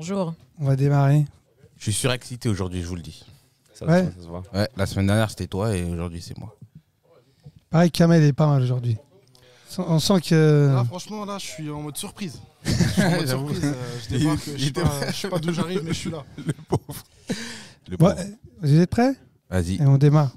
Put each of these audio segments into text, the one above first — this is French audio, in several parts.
Bonjour. On va démarrer. Je suis surexcité aujourd'hui, je vous le dis. Ça, Ouais. ça se voit. Ouais, la semaine dernière c'était toi et aujourd'hui c'est moi. Pareil, Kamel est pas mal aujourd'hui. On sent que... Là, franchement, là, je suis en mode surprise. Je suis en mode J'avoue. surprise. Je débarque, je sais pas d'où j'arrive, mais je suis là. Le pauvre. Le Bon, pauvre. vous êtes prêts? Vas-y. Et on démarre.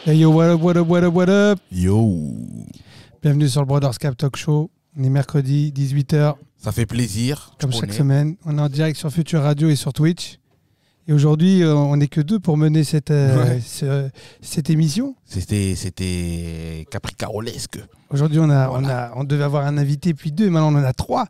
Hey yo, what up, what up, what up, what up? Yo. Bienvenue sur le Brothers Cap Talk Show. On est mercredi, 18h, Ça fait plaisir. tu comme chaque connais. semaine. On est en direct sur Future Radio et sur Twitch. Et aujourd'hui, on n'est que deux pour mener cette émission. C'était capricarolesque. Aujourd'hui, on devait avoir un invité, puis deux, et maintenant on en a trois.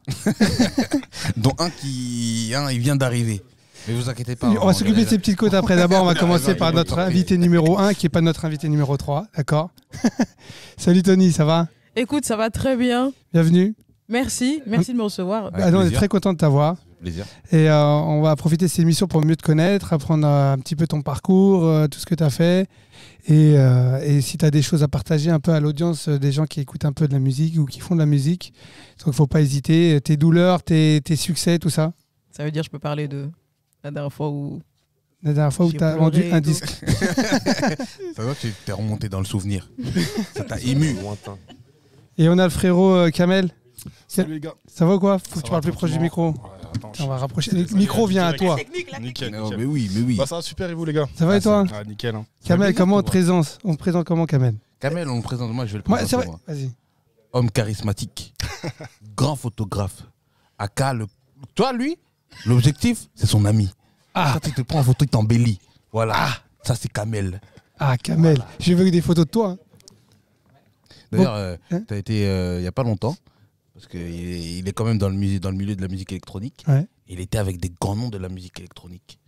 Dont il vient d'arriver. Mais vous inquiétez pas. On va s'occuper de ces petites côtes après. D'abord, on va commencer par notre invité numéro 1, qui n'est pas notre invité numéro 3. D'accord? Salut Tony, ça va? Écoute, ça va très bien. Bienvenue. Merci de me recevoir. Avec Ah non, on est plaisir. très content de t'avoir. Plaisir. Et on va profiter de cette émission pour mieux te connaître, apprendre un petit peu ton parcours, tout ce que tu as fait. Et si tu as des choses à partager un peu à l'audience, des gens qui écoutent un peu de la musique ou qui font de la musique. Donc il ne faut pas hésiter. Tes douleurs, tes succès, tout ça. Ça veut dire que je peux parler de la dernière fois où... La dernière fois où J'ai tu as pleuré vendu et un tout. disque. Ça va, tu t'es remonté dans le souvenir. Ça t'a ému. Lointain. Et on a le frérot Kamel. Salut les gars. Ça va ou quoi? Faut que Ça tu va parles plus proche du micro. Ouais, attends, Tiens, on va rapprocher. Le micro vient à toi. Nickel, Non, nickel. mais oui. Bah, ça va super, et vous les gars? Ça va et toi? Ah, nickel. Hein. Kamel, plaisir comment de on te présente? On te présente comment, Kamel? Kamel, on le présente. Moi, je vais le Ouais, présenter. c'est vrai. moi. Vas-y. Homme charismatique, grand photographe. Aka, toi, lui, l'objectif, c'est son ami. Ah. Quand il te prend en photo, il t'embellit. Voilà. Ça, c'est Kamel. Ah, Kamel. J'ai vu des photos de toi. Hein. D'ailleurs, Hein tu as été il n'y a pas longtemps, parce qu'il est quand même dans le milieu de la musique électronique. Ouais. Il était avec des grands noms de la musique électronique.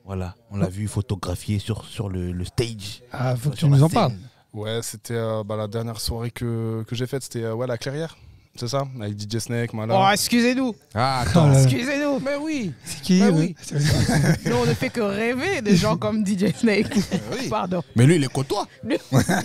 Voilà, on l'a vu photographier sur le stage. Ah, faut que tu sur nous la en parles. scène. Ouais, c'était la dernière soirée que j'ai faite, c'était la Clairière. C'est ça? Avec DJ Snake, Oh, Mala. excusez-nous. Ah, Oh attends. là là. Excusez-nous. Mais oui. C'est qui? Bah oui. Nous, on ne fait que rêver de gens comme DJ Snake. Oui. Pardon. Mais lui, il est côtois. Il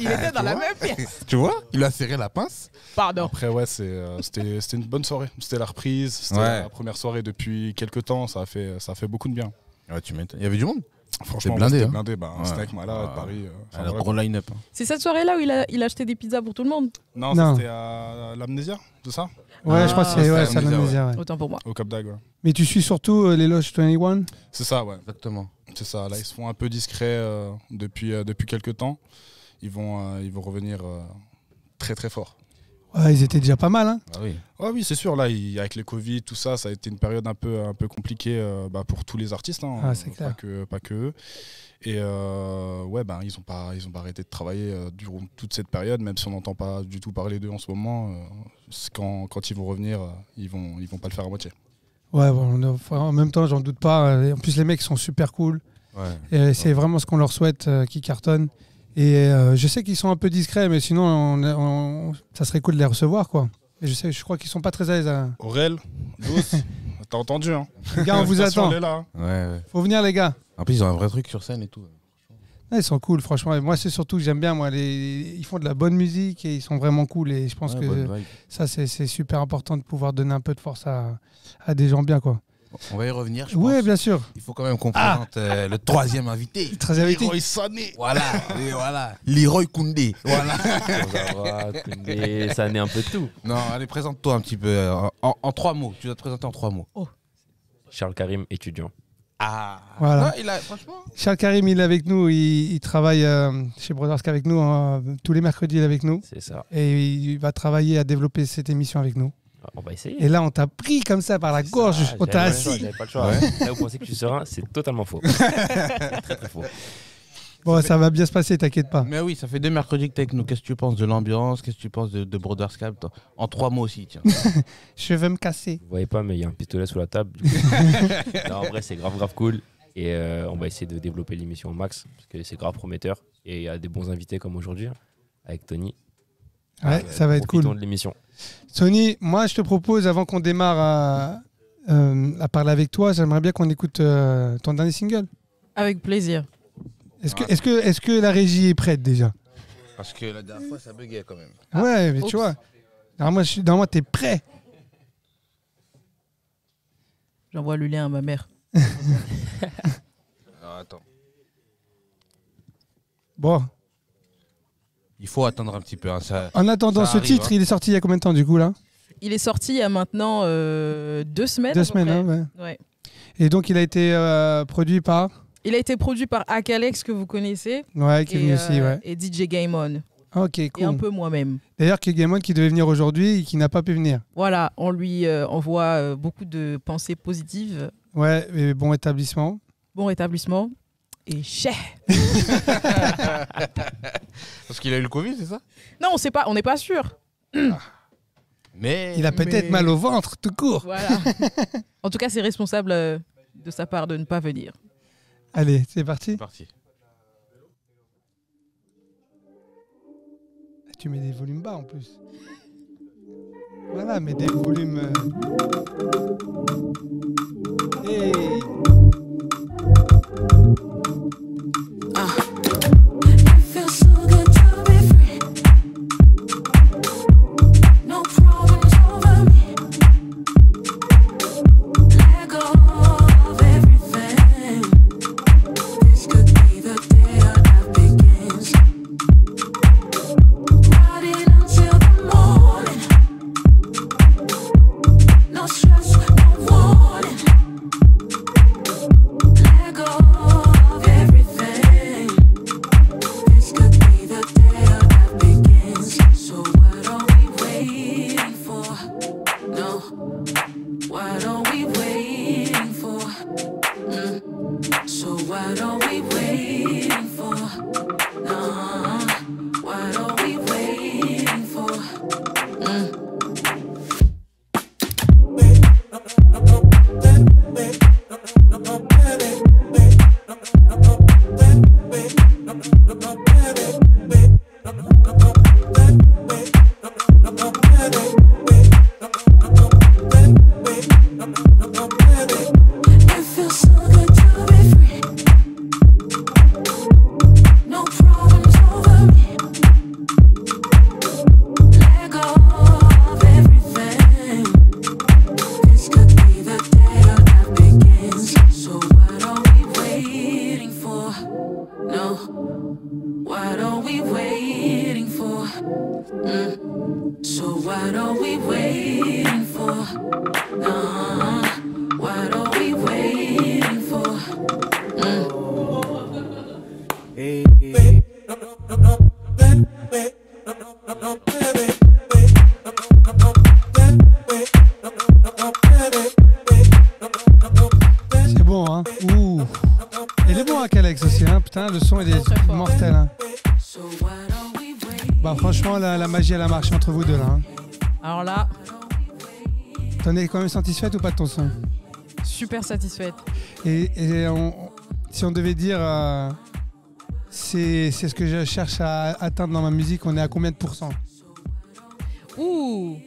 était dans la même pièce. Tu vois? Il a serré la pince. Pardon. Après, ouais, c'était une bonne soirée. C'était la reprise. C'était Ouais. la première soirée depuis quelques temps. Ça a fait beaucoup de bien. Ouais, tu m'étonnes. Il y avait du monde. Franchement, blindé, c'était hein. blindé. Bah, Ouais. Snake, Mala, Ouais. Paris. enfin, Alors, voilà. gros line-up. hein. C'est cette soirée-là où il a acheté des pizzas pour tout le monde? Non, Non. ça, c'était à l'Amnésia, c'est ça? Ouais, je crois que c'est c'est ouais, la c'est la misère, misère, ouais. Autant pour moi. Au Cap d'Agde, ouais. Mais tu suis surtout les Loges 21? C'est ça, ouais. Exactement. C'est ça. Là, ils se font un peu discrets depuis quelques temps. Ils vont revenir très très fort. Ouais, ils étaient déjà pas mal. Hein. Ah oui. Ah oui, c'est sûr. Là, avec les Covid, tout ça, ça a été une période un peu compliquée pour tous les artistes. Hein, Ah, c'est clair. Pas que eux. Et ouais, ils ont pas arrêté de travailler durant toute cette période, même si on n'entend pas du tout parler d'eux en ce moment. Quand ils vont revenir, ils vont pas le faire à moitié. Ouais, bon, en même temps, j'en doute pas. En plus, les mecs sont super cool. Ouais. Et c'est vraiment ce qu'on leur souhaite, qu'ils cartonnent. Et je sais qu'ils sont un peu discrets, mais sinon, ça serait cool de les recevoir, quoi. Et je crois qu'ils sont pas très à l'aise. Aurel, Douce, t'as entendu, hein? Les gars, on vous L'invitation, attend. elle est là, hein. Ouais. Faut venir, les gars. En plus, ils ont un vrai truc sur scène et tout. Ouais, ils sont cool, franchement. Et moi, c'est surtout que j'aime bien. Ils font de la bonne musique et ils sont vraiment cool. Et je pense Ouais, que bonne vibe. ça, c'est super important de pouvoir donner un peu de force à des gens bien, quoi. On va y revenir, je Oui, pense. bien sûr. Il faut quand même qu'on présente le troisième invité. Très invité. Leroy Sané. Voilà, et voilà. Leroy Koundé. Voilà. Kurzawa, Koundé, ça naît un peu de tout. Non, allez, présente-toi un petit peu en 3 mots. Tu dois te présenter en 3 mots. Charles Karim, étudiant. Ah. Voilà. Franchement. Charles Karim, il est avec nous. Il travaille chez Brothers Cap avec nous. Tous les mercredis, il est avec nous. C'est ça. Et il va travailler à développer cette émission avec nous. On va essayer. Et là, on t'a pris comme ça par la gorge. Ah, On t'a j'avais pas le choix, assis. j'avais pas le choix. Ouais. Là, vous pensez que je suis serein, c'est totalement faux. Très faux. Bon, ça va bien se passer, t'inquiète pas. Mais oui, ça fait 2 mercredis que t'es avec nous. Qu'est-ce que tu penses de l'ambiance? Qu'est-ce que tu penses de Brothers Cap? En 3 mots aussi, tiens. Je veux me casser. Vous voyez pas, mais il y a un pistolet sous la table. Du coup. Non, en vrai, c'est grave cool. Et on va essayer de développer l'émission au max, parce que c'est grave prometteur. Et il y a des bons invités comme aujourd'hui, avec Tony. Ouais, ça va être cool. Profitons de l'émission. Sony, moi, je te propose, avant qu'on démarre à parler avec toi, j'aimerais bien qu'on écoute ton dernier single. Avec plaisir. Est-ce que la régie est prête déjà? Parce que la dernière fois, ça buguait quand même. Ouais, mais oups. tu vois. Normalement, t'es prêt. J'envoie le lien à ma mère. Alors, attends. Bon. Il faut attendre un petit peu. Hein, ça... En attendant, Ça ce arrive, titre, hein. il est sorti il y a combien de temps du coup là? Il est sorti il y a maintenant 2 semaines. 2 à peu semaines, près. hein, ouais. Ouais. Et donc, il a été produit par. Il a été produit par Akalex, que vous connaissez, Ouais, qui est venu aussi, ouais. et DJ Game On, Ok, et un cool. peu moi-même. D'ailleurs, que Game On qui devait venir aujourd'hui et qui n'a pas pu venir. Voilà, on lui envoie beaucoup de pensées positives, Ouais, et bon établissement. bon rétablissement, et chais. Parce qu'il a eu le Covid, c'est ça? Non, on n'est pas sûr. Mais. Il a peut-être Mais- mal au ventre, tout court. Voilà. En tout cas, c'est responsable de sa part de ne pas venir. Allez, c'est parti. C'est parti. Tu mets des volumes bas en plus. Voilà, mais des volumes. Hey. Feels so good to be free. No problems over me. Let go of everything. This could be the day our life begins. Riding until the morning. No stress, no warning. Let go of everything. This could be the day our life begins. So what are we waiting for? No, what are we waiting for? So what are we waiting for? No, what are we waiting for? It feels so good to be free. No problems over me. Let go of everything. This could be the day our life begins. So what are we waiting for? No, what are we waiting for? So what are we waiting for? No, what are we waiting for? C'est bon, hein. Ouh. Il est bon, hein, Kalex aussi, hein. Putain, le son, il est Très fort. mortel, hein. So what are we waiting? Bah, franchement, la magie, elle a marché entre vous deux, là. Hein. Alors là, T'en es quand même satisfaite ou pas de ton son? super satisfaite. Et si on devait dire, c'est ce que je cherche à atteindre dans ma musique, on est à combien de pourcents? Ouh.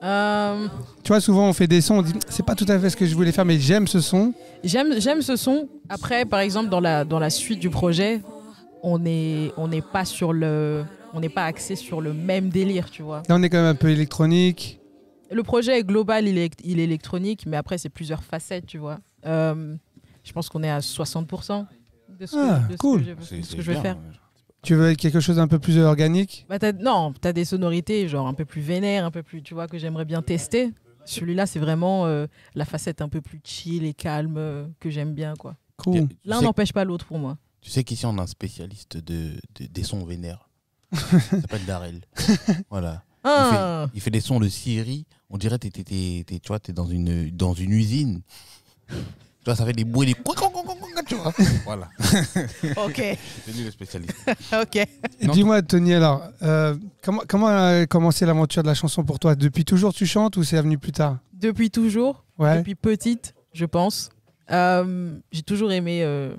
Tu vois, souvent on fait des sons, on dit c'est pas tout à fait ce que je voulais faire, mais j'aime ce son. J'aime ce son. Après, par exemple, dans la suite du projet, on n'est pas axé sur le même délire, tu vois. Là, on est quand même un peu électronique. Le projet est global, il est électronique, mais après, c'est plusieurs facettes, tu vois. Je pense qu'on est à 60% de ce que, cool. de ce que je vais faire. Tu veux quelque chose d'un peu plus organique? Bah, t'as des sonorités genre un peu plus vénères, un peu plus, tu vois, que j'aimerais bien tester. Celui-là, c'est vraiment la facette un peu plus chill et calme que j'aime bien, quoi. Cool. L'un n'empêche pas l'autre pour moi. Tu sais qu'ici, on a un spécialiste des sons vénères. Il s'appelle Darrell. Voilà. Ah, Il fait des sons de Syrie. On dirait que tu vois, t'es dans une usine. Tu vois, ça fait des bruits, tu vois. Voilà. ok, C'est lui le spécialiste. ok. Non. Dis-moi, Tony, alors, comment a commencé l'aventure de la chanson pour toi? Depuis toujours tu chantes ou c'est venu plus tard? Depuis toujours, Ouais. depuis petite, je pense. J'ai toujours aimé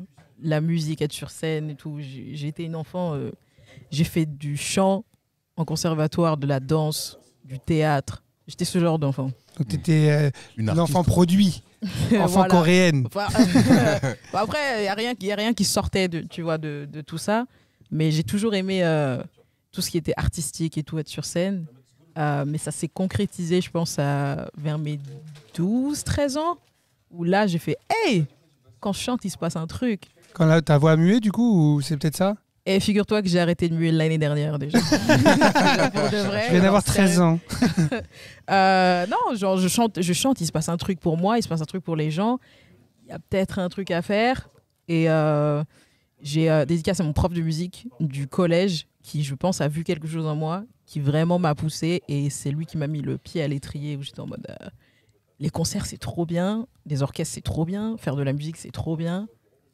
la musique, être sur scène et tout. J'ai été une enfant, j'ai fait du chant en conservatoire, de la danse, du théâtre. J'étais ce genre d'enfant. Donc tu étais Une l'enfant artiste. produit. Enfant Voilà. coréenne. Enfin, bon, après, il n'y a rien qui sortait tu vois, de tout ça. Mais j'ai toujours aimé tout ce qui était artistique et tout, être sur scène. Mais ça s'est concrétisé, je pense, vers mes 12-13 ans. Où là, j'ai fait « Hey !» Quand je chante, il se passe un truc. Quand là, ta voix a mué, du coup, ou c'est peut-être ça? Et figure-toi que j'ai arrêté de muer l'année dernière déjà. Pour de vrai. Je viens d'avoir genre, sérieux. 13 ans. Non, genre je chante, il se passe un truc pour moi, il se passe un truc pour les gens. Il y a peut-être un truc à faire. Et j'ai dédicacé à mon prof de musique du collège qui, je pense, a vu quelque chose en moi, qui vraiment m'a poussé. Et c'est lui qui m'a mis le pied à l'étrier où j'étais en mode les concerts, c'est trop bien. Les orchestres, c'est trop bien. Faire de la musique, c'est trop bien.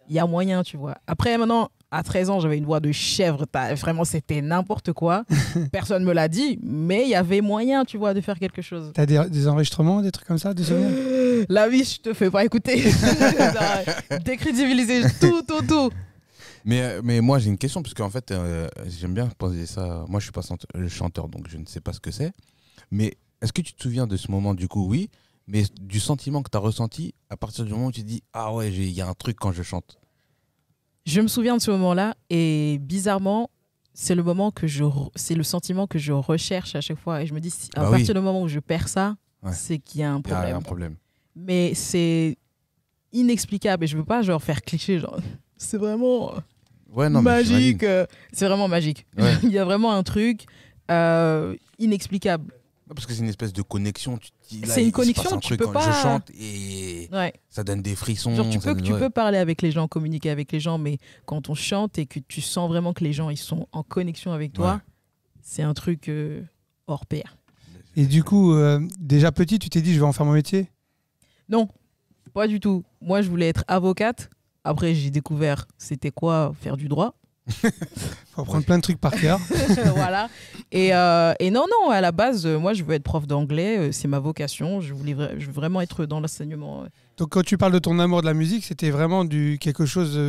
Il y a moyen, tu vois. Après, maintenant, à 13 ans, j'avais une voix de chèvre. Vraiment, c'était n'importe quoi. Personne me l'a dit, mais il y avait moyen, tu vois, de faire quelque chose. T'as des enregistrements, des trucs comme ça, des souvenirs? La vie, je te fais pas écouter. Décrédibiliser tout. Mais moi, j'ai une question, parce qu'en fait, j'aime bien poser ça. Moi, je suis pas chanteur, donc je ne sais pas ce que c'est. Mais est-ce que tu te souviens de ce moment, du coup, oui, mais du sentiment que tu as ressenti à partir du moment où tu te dis « Ah ouais, il y a un truc quand je chante ». Je me souviens de ce moment-là et bizarrement, c'est le sentiment que je recherche à chaque fois. Et je me dis, à partir du moment où je perds ça, Ouais. c'est qu'il y a un Il y a problème. un problème. Mais c'est inexplicable et je veux pas genre faire cliché, genre c'est vraiment Ouais, non, mais magique. j'imagine. C'est vraiment magique. Ouais. Il y a vraiment un truc inexplicable. Ouais, parce que c'est une espèce de connexion. Tu te dis, là, C'est une il se passe connexion, un tu truc peux quand pas- je chante et Ouais. ça donne des frissons. Genre tu ça peux, donne- tu ouais. peux parler avec les gens, communiquer avec les gens, mais quand on chante et que tu sens vraiment que les gens ils sont en connexion avec toi, Ouais. c'est un truc hors pair. Et du coup, déjà petit, tu t'es dit, je vais en faire mon métier? Non, pas du tout. Moi, je voulais être avocate. Après, j'ai découvert c'était quoi faire du droit. Faut apprendre plein de trucs par cœur. Voilà. Et non, à la base, moi, je veux être prof d'anglais. C'est ma vocation. Je veux vraiment être dans l'enseignement. Donc quand tu parles de ton amour de la musique, c'était vraiment quelque chose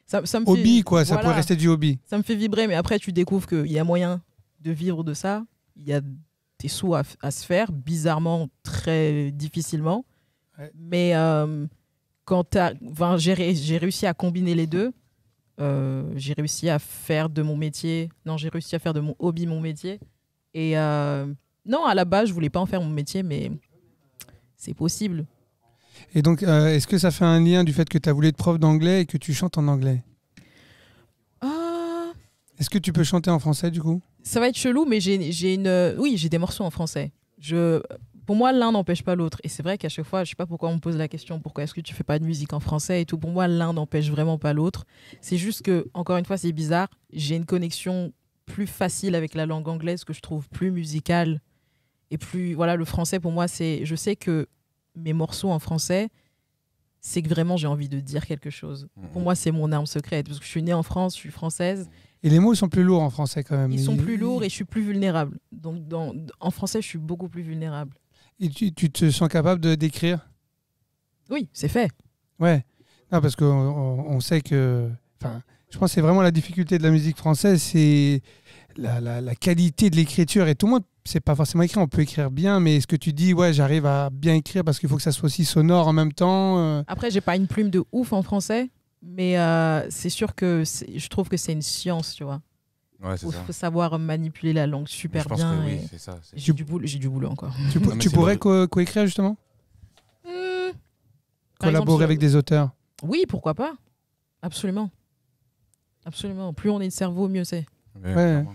Ça me hobby, fait, quoi. Ça voilà, pourrait rester du hobby. ça me fait vibrer. Mais après, tu découvres qu'il y a moyen de vivre de ça. Il y a des sous à se faire, bizarrement, très difficilement. Ouais. Mais j'ai réussi à combiner les deux. J'ai réussi à faire de mon métier. Non, j'ai réussi à faire de mon hobby mon métier. Et non, à la base, je voulais pas en faire mon métier, mais c'est possible. Et donc, est-ce que ça fait un lien du fait que tu as voulu être prof d'anglais et que tu chantes en anglais? Ah, Est-ce que tu peux chanter en français, du coup? ça va être chelou, mais j'ai des morceaux en français. Pour moi, l'un n'empêche pas l'autre. Et c'est vrai qu'à chaque fois, je sais pas pourquoi on me pose la question, pourquoi est-ce que tu fais pas de musique en français et tout. Pour moi, l'un n'empêche vraiment pas l'autre. C'est juste que, encore une fois, c'est bizarre. J'ai une connexion plus facile avec la langue anglaise que je trouve plus musicale. Et plus, voilà, le français, pour moi, je sais que mes morceaux en français, c'est que vraiment j'ai envie de dire quelque chose. Pour moi, c'est mon arme secrète. Parce que je suis née en France, je suis française. Et les mots, ils sont plus lourds en français, quand même. Ils sont plus lourds et je suis plus vulnérable. Donc, en français, je suis beaucoup plus vulnérable. Et tu te sens capable d'écrire? Oui, c'est fait. Ouais. Non, parce qu'on sait que... Enfin, je pense que c'est vraiment la difficulté de la musique française, c'est la qualité de l'écriture. Et tout le monde, c'est pas forcément écrit, on peut écrire bien, mais est-ce que tu dis, ouais, j'arrive à bien écrire parce qu'il faut que ça soit aussi sonore en même temps Après, j'ai pas une plume de ouf en français, mais c'est sûr que je trouve que c'est une science, tu vois. Ouais, c'est Il ça. faut savoir manipuler la langue super Je pense bien. que oui, et c'est ça. c'est- J'ai du boulot encore. Tu, Non, mais tu c'est pourrais vrai. coécrire, justement? Par Collaborer exemple, avec des auteurs? Oui, pourquoi pas. Absolument. Absolument. Plus on est de cerveau, mieux c'est. Ouais, clairement.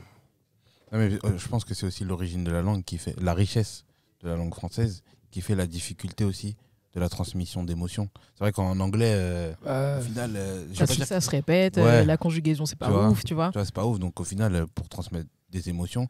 Non, mais, je pense que c'est aussi l'origine de la langue qui fait la richesse de la langue française, qui fait la difficulté aussi de la transmission d'émotions. C'est vrai qu'en anglais, au final, je vais pas dire Ça se répète, Ouais. la conjugaison, c'est pas Tu vois. ouf, tu vois. tu vois, c'est pas ouf. Donc au final, pour transmettre des émotions,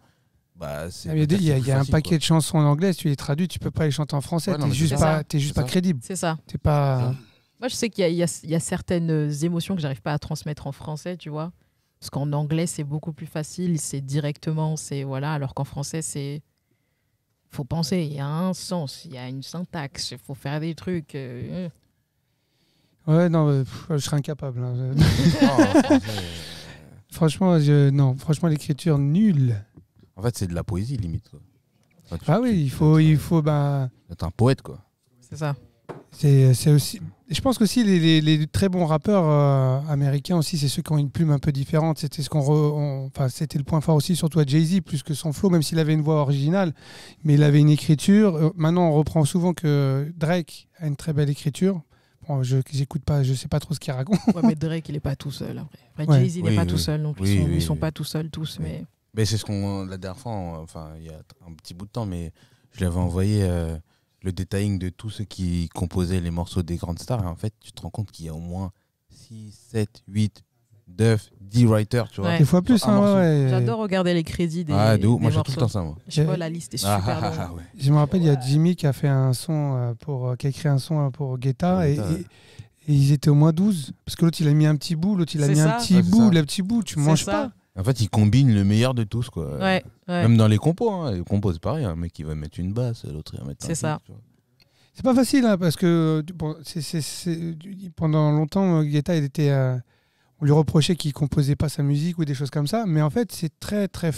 bah, c'est. Il y a, peut-être il y a- plus il y a un facile, paquet quoi. de chansons en anglais, si tu les traduis, tu peux pas les chanter en français. Ouais, non, T'es mais juste c'est pas, ça. t'es juste C'est pas ça. crédible. C'est ça. T'es pas... Moi, je sais qu'il y a certaines émotions que j'arrive pas à transmettre en français, tu vois. Parce qu'en anglais, c'est beaucoup plus facile, c'est directement, c'est voilà. Alors qu'en français, c'est. Faut penser, il y a un sens, il y a une syntaxe, il faut faire des trucs. Ouais, non, je serais incapable. Hein. Non, en français, Franchement, non, franchement, l'écriture nulle. en fait, c'est de la poésie limite. Quoi. Enfin, Ah oui, il faut, bah, T'es un poète, quoi. C'est ça. C'est aussi. Je pense qu'aussi les très bons rappeurs américains aussi, c'est ceux qui ont une plume un peu différente. C'était c'était le point fort aussi, surtout à Jay-Z, plus que son flow, même s'il avait une voix originale, mais il avait une écriture. Maintenant, on reprend souvent que Drake a une très belle écriture. Bon, j'écoute pas, je sais pas trop ce qu'il raconte. Ouais, mais Drake, il est pas tout seul. Après Ouais. Jay-Z, il n'est pas tout seul non plus. Oui, Ils sont oui. pas tout seuls tous, Oui. mais Mais c'est ce qu'on, la dernière fois, enfin, il y a un petit bout de temps, mais je lui avais envoyé le détailling de tous ceux qui composaient les morceaux des grandes stars. Et en fait, tu te rends compte qu'il y a au moins 6, 7, 8, 9, 10 writers, tu vois. Ouais. Des fois plus, Sur un hein, morceau. ouais. j'adore regarder les crédits des, Ah, de ouf. des Moi, j'ai morceaux. tout le temps ça, moi. Je sais pas, la liste est super longue. Ouais. Je me rappelle, il y a Jimmy qui a fait un son qui a écrit un son pour Guetta, Pour et, Guetta, ouais. et ils étaient au moins 12. Parce que l'autre, il a mis un petit bout, l'autre, il a C'est mis ça. un petit Ouais, c'est bout, ça. le petit bout, tu C'est manges ça. pas. En fait, ils combinent le meilleur de tous, quoi. Ouais, ouais. Même dans les compos, hein. Les compos, c'est pareil. Un mec, il va mettre une basse, l'autre, il va mettre un C'est ça. truc, tu vois. C'est pas facile, hein, parce que bon, pendant longtemps, Guetta, on lui reprochait qu'il composait pas sa musique ou des choses comme ça, mais en fait, c'est très, très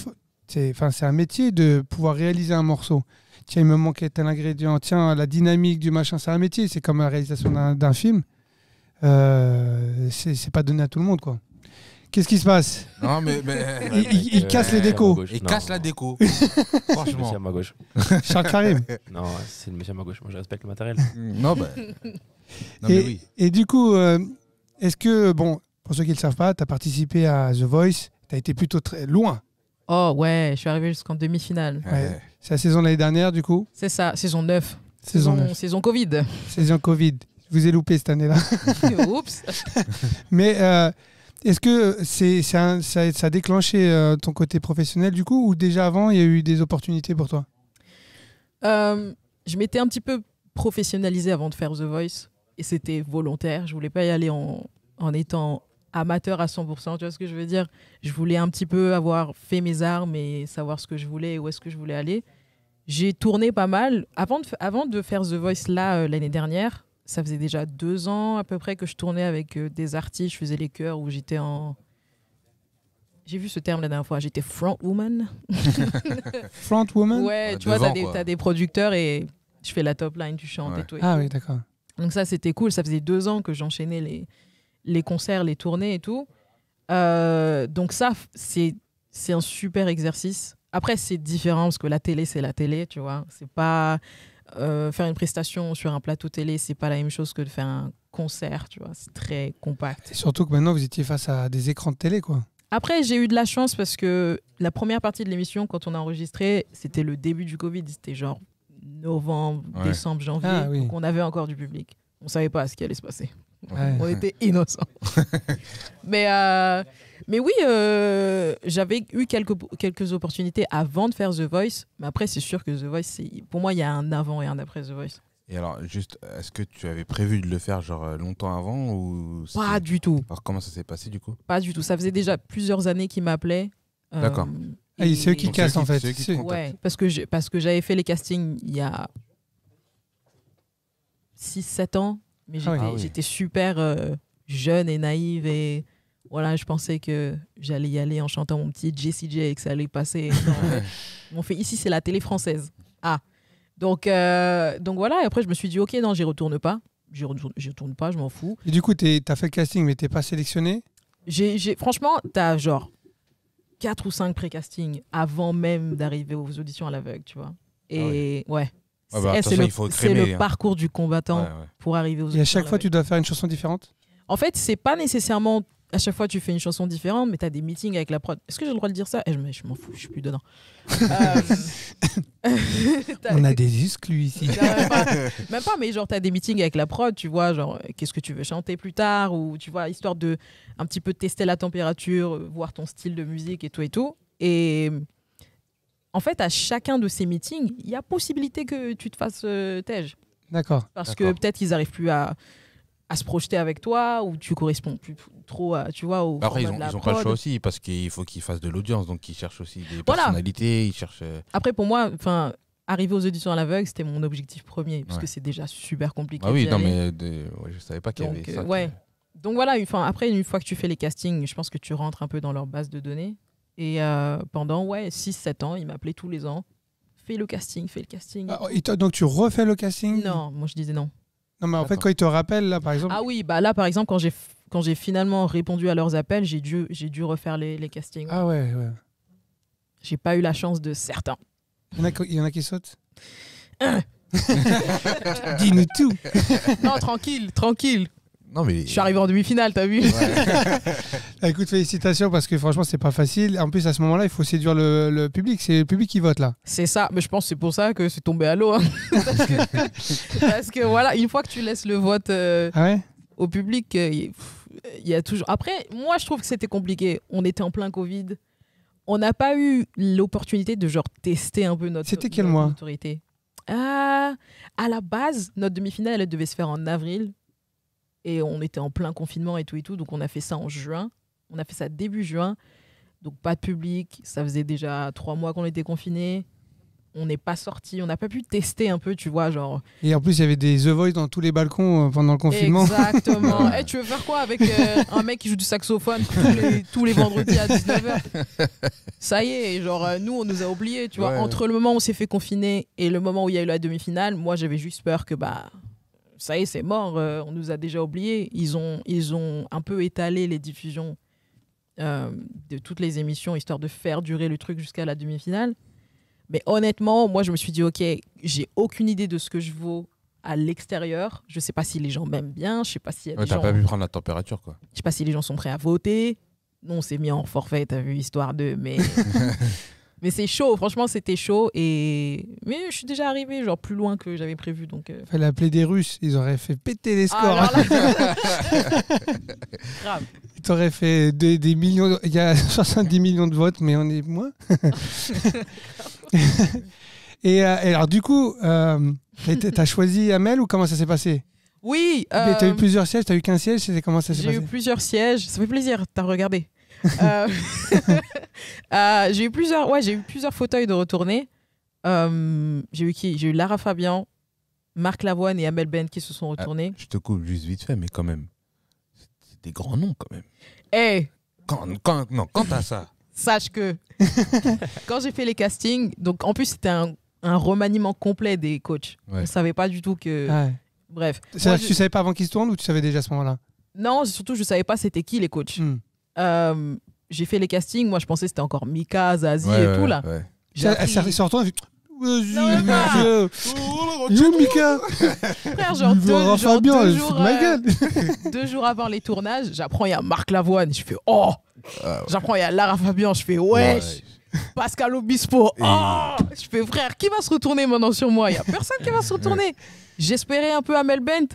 c'est un métier de pouvoir réaliser un morceau. Tiens, il me manquait tel ingrédient, tiens, la dynamique du machin, c'est un métier, c'est comme la réalisation d'un film. C'est pas donné à tout le monde, quoi. Qu'est-ce qui se passe? Non, mais Il casse les décos. il casse la déco. C'est le Franchement. monsieur à ma gauche. Charles Karim. Non, c'est le monsieur à ma gauche. Moi, je respecte le matériel. Non, bah. Non, mais oui. Et du coup, est-ce que, bon, pour ceux qui ne le savent pas, tu as participé à The Voice, tu as été plutôt très loin. Oh ouais, je suis arrivé jusqu'en demi-finale. Ouais. C'est la saison de l'année dernière, du coup. C'est ça, saison 9. Saison 9. Saison Covid. Saison Covid. Je vous ai loupé cette année-là. Oups. Mais est-ce que ça a déclenché ton côté professionnel, du coup, ou déjà avant, il y a eu des opportunités pour toi? Je m'étais un petit peu professionnalisée avant de faire The Voice et c'était volontaire. Je voulais pas y aller en étant amateur à 100%. Tu vois ce que je veux dire? Je voulais un petit peu avoir fait mes armes et savoir ce que je voulais et où est-ce que je voulais aller. J'ai tourné pas mal. Avant de faire The Voice là, l'année dernière, ça faisait déjà 2 ans à peu près que je tournais avec des artistes. Je faisais les chœurs où j'étais en... J'ai vu ce terme la dernière fois. J'étais front woman. Front woman? Ouais, Ouais, tu vois, devant, t'as quoi. des producteurs et je fais la top line, tu chantes Ouais. et tout. Ah oui, d'accord. Donc ça, c'était cool. Ça faisait 2 ans que j'enchaînais les concerts, les tournées et tout. Donc ça, c'est un super exercice. Après, c'est différent parce que la télé, c'est la télé, tu vois. C'est pas... faire une prestation sur un plateau télé, c'est pas la même chose que de faire un concert, tu vois. C'est très compact. Et surtout que maintenant, vous étiez face à des écrans de télé, quoi. Après, j'ai eu de la chance parce que la première partie de l'émission, quand on a enregistré, c'était le début du Covid. C'était genre novembre, Ouais. décembre, janvier. Ah oui. Donc on avait encore du public. On savait pas ce qui allait se passer. Ouais. On était innocents. mais oui, j'avais eu quelques opportunités avant de faire The Voice. Mais après, c'est sûr que The Voice, pour moi, il y a un avant et un après The Voice. Et alors, juste, est-ce que tu avais prévu de le faire genre longtemps avant ou c'était- Pas du tout. Alors, comment ça s'est passé du coup? Pas du tout. Ça faisait déjà plusieurs années qu'ils m'appelaient. D'accord. Ah, c'est eux qui Donc, cassent, ceux en qui- fait. ceux qui te C'est- contactent. Ouais, parce que j'avais fait les castings il y a 6-7 ans. Mais Ah oui. j'étais Ah oui. j'étais super jeune et naïve. Et voilà, je pensais que j'allais y aller en chantant mon petit Jessie J et que ça allait passer. Non, en fait, ils m'ont fait ici, c'est la télé française. Ah. Donc voilà, et après, je me suis dit, ok, non, j'y retourne pas. J'y retourne pas, je m'en fous. Et du coup, t'as fait le casting, mais t'es pas sélectionné? Franchement, t'as genre 4 ou 5 pré-castings avant même d'arriver aux auditions à l'aveugle, tu vois. Et ouais. Ah bah, de toute C'est façon, le, il faut c'est crémer, le hein. parcours du combattant Ouais, ouais. pour arriver aux Et auditions à chaque fois, l'aveugle. tu dois faire une chanson différente? En fait, c'est pas nécessairement à chaque fois tu fais une chanson différente, mais tu as des meetings avec la prod. Est-ce que j'ai le droit de dire ça? Je m'en fous, je suis plus dedans. On a des exclus ici. Non, même pas, mais genre, tu as des meetings avec la prod, tu vois, genre, qu'est-ce que tu veux chanter plus tard, ou tu vois, histoire de un petit peu tester la température, voir ton style de musique et tout et tout. Et en fait, à chacun de ces meetings, il y a possibilité que tu te fasses tège. D'accord. Parce que D'accord. peut-être qu'ils n'arrivent plus à se projeter avec toi, ou tu corresponds plus trop à, tu vois, au Après, ils format de la ont pas le prod. choix aussi parce qu'il faut qu'ils fassent de l'audience. Donc, ils cherchent aussi des Voilà. personnalités. Ils cherchent. Après, pour moi, enfin, arriver aux auditions à l'aveugle, c'était mon objectif premier, parce Ouais. que c'est déjà super compliqué. Ah oui, d'y non, aller. mais ouais, je savais pas qu'il y Donc, avait ça. ouais. Donc voilà, après, une fois que tu fais les castings, je pense que tu rentres un peu dans leur base de données. Et pendant 6-7 ans, ils m'appelaient tous les ans. Fais le casting, fais le casting. Ah, donc tu refais le casting? Non, moi je disais non. Non, mais en fait, D'accord. quand ils te rappellent, là, par exemple. Ah oui, bah là, par exemple, quand j'ai finalement répondu à leurs appels, j'ai dû refaire les castings. Ah ouais, ouais. J'ai pas eu la chance de certains. Il y en a qui sautent. Dis-nous tout. Non, tranquille, tranquille. Non, mais. Je suis arrivé en demi-finale, t'as vu? Écoute, félicitations parce que franchement, c'est pas facile. En plus, à ce moment-là, il faut séduire le public. C'est le public qui vote là. C'est ça, mais je pense que c'est pour ça que c'est tombé à l'eau. Hein. Parce que voilà, une fois que tu laisses le vote Ah ouais? au public, il y a toujours. Après, moi, je trouve que c'était compliqué. On était en plein Covid. On n'a pas eu l'opportunité de genre tester un peu C'était quel notre mois? autorité. À la base, notre demi-finale, elle devait se faire en avril. Et on était en plein confinement et tout. Donc, on a fait ça en juin. On a fait ça début juin. Donc, pas de public. Ça faisait déjà 3 mois qu'on était confinés. On n'est pas sorti. On n'a pas pu tester un peu, tu vois, genre... Et en plus, il y avait des The Voice dans tous les balcons pendant le confinement. Exactement. Eh, tu veux faire quoi avec un mec qui joue du saxophone tous les vendredis à 19h? Ça y est, genre, nous, on nous a oubliés, tu vois. Ouais. Entre le moment où on s'est fait confiner et le moment où il y a eu la demi-finale, moi, j'avais juste peur que, bah, ça y est, c'est mort. On nous a déjà oubliés. Ils ont un peu étalé les diffusions de toutes les émissions, histoire de faire durer le truc jusqu'à la demi-finale. Mais honnêtement, moi, je me suis dit, OK, j'ai aucune idée de ce que je vaux à l'extérieur. Je sais pas si les gens m'aiment bien. Je sais pas s'il y a des T'as gens... pas pu prendre la température, quoi. Je sais pas si les gens sont prêts à voter. Nous, on s'est mis en forfait, t'as vu, histoire de... Mais, mais c'est chaud, franchement, c'était chaud. Mais je suis déjà arrivée, genre, plus loin que j'avais prévu. Donc, Fallait appeler des Russes. Ils auraient fait péter les scores. alors là- Grave. Ils t'auraient fait des millions. Il y a 70 millions de votes, mais on est moins. Et alors, du coup, t'as choisi Amel ou comment ça s'est passé? Oui, T'as eu plusieurs sièges, t'as eu qu'un siège, c'était comment ça s'est j'ai passé? eu plusieurs sièges. Ça fait plaisir, t'as regardé. J'ai eu plusieurs fauteuils de retourner. J'ai eu qui? J'ai eu Lara Fabian, Marc Lavoine et Amel Ben qui se sont retournés. Je te coupe juste vite fait, mais quand même. C'est des grands noms, quand même. Eh, Quand t'as ça. sache que quand j'ai fait les castings, donc en plus c'était un remaniement complet des coachs. Ouais. On savait pas du tout que... Ouais. Bref. C'est-à-dire Moi, que tu savais pas avant qu'ils se tournent ou tu savais déjà à ce moment-là? Non, surtout je savais pas c'était qui les coachs. Hmm. J'ai fait les castings, moi je pensais que c'était encore Mika, Zazie Ouais, et ouais, tout là. ouais. J'ai appris- Elle s'est retournée, elle fait, Vas-y, Non, mais Mika. Yo, Mika. Frère, genre Il veut Rafa genre bien, deux elle se fout de ma gueule. 2 jours avant les tournages, j'apprends il y a Marc Lavoine, je fais oh. Ah, ouais. J'apprends il y a Lara Fabian, je fais wesh. Pascal Obispo, oh. Je fais frère, qui va se retourner maintenant sur moi? Il y a personne qui va se retourner. J'espérais un peu Amel Bent.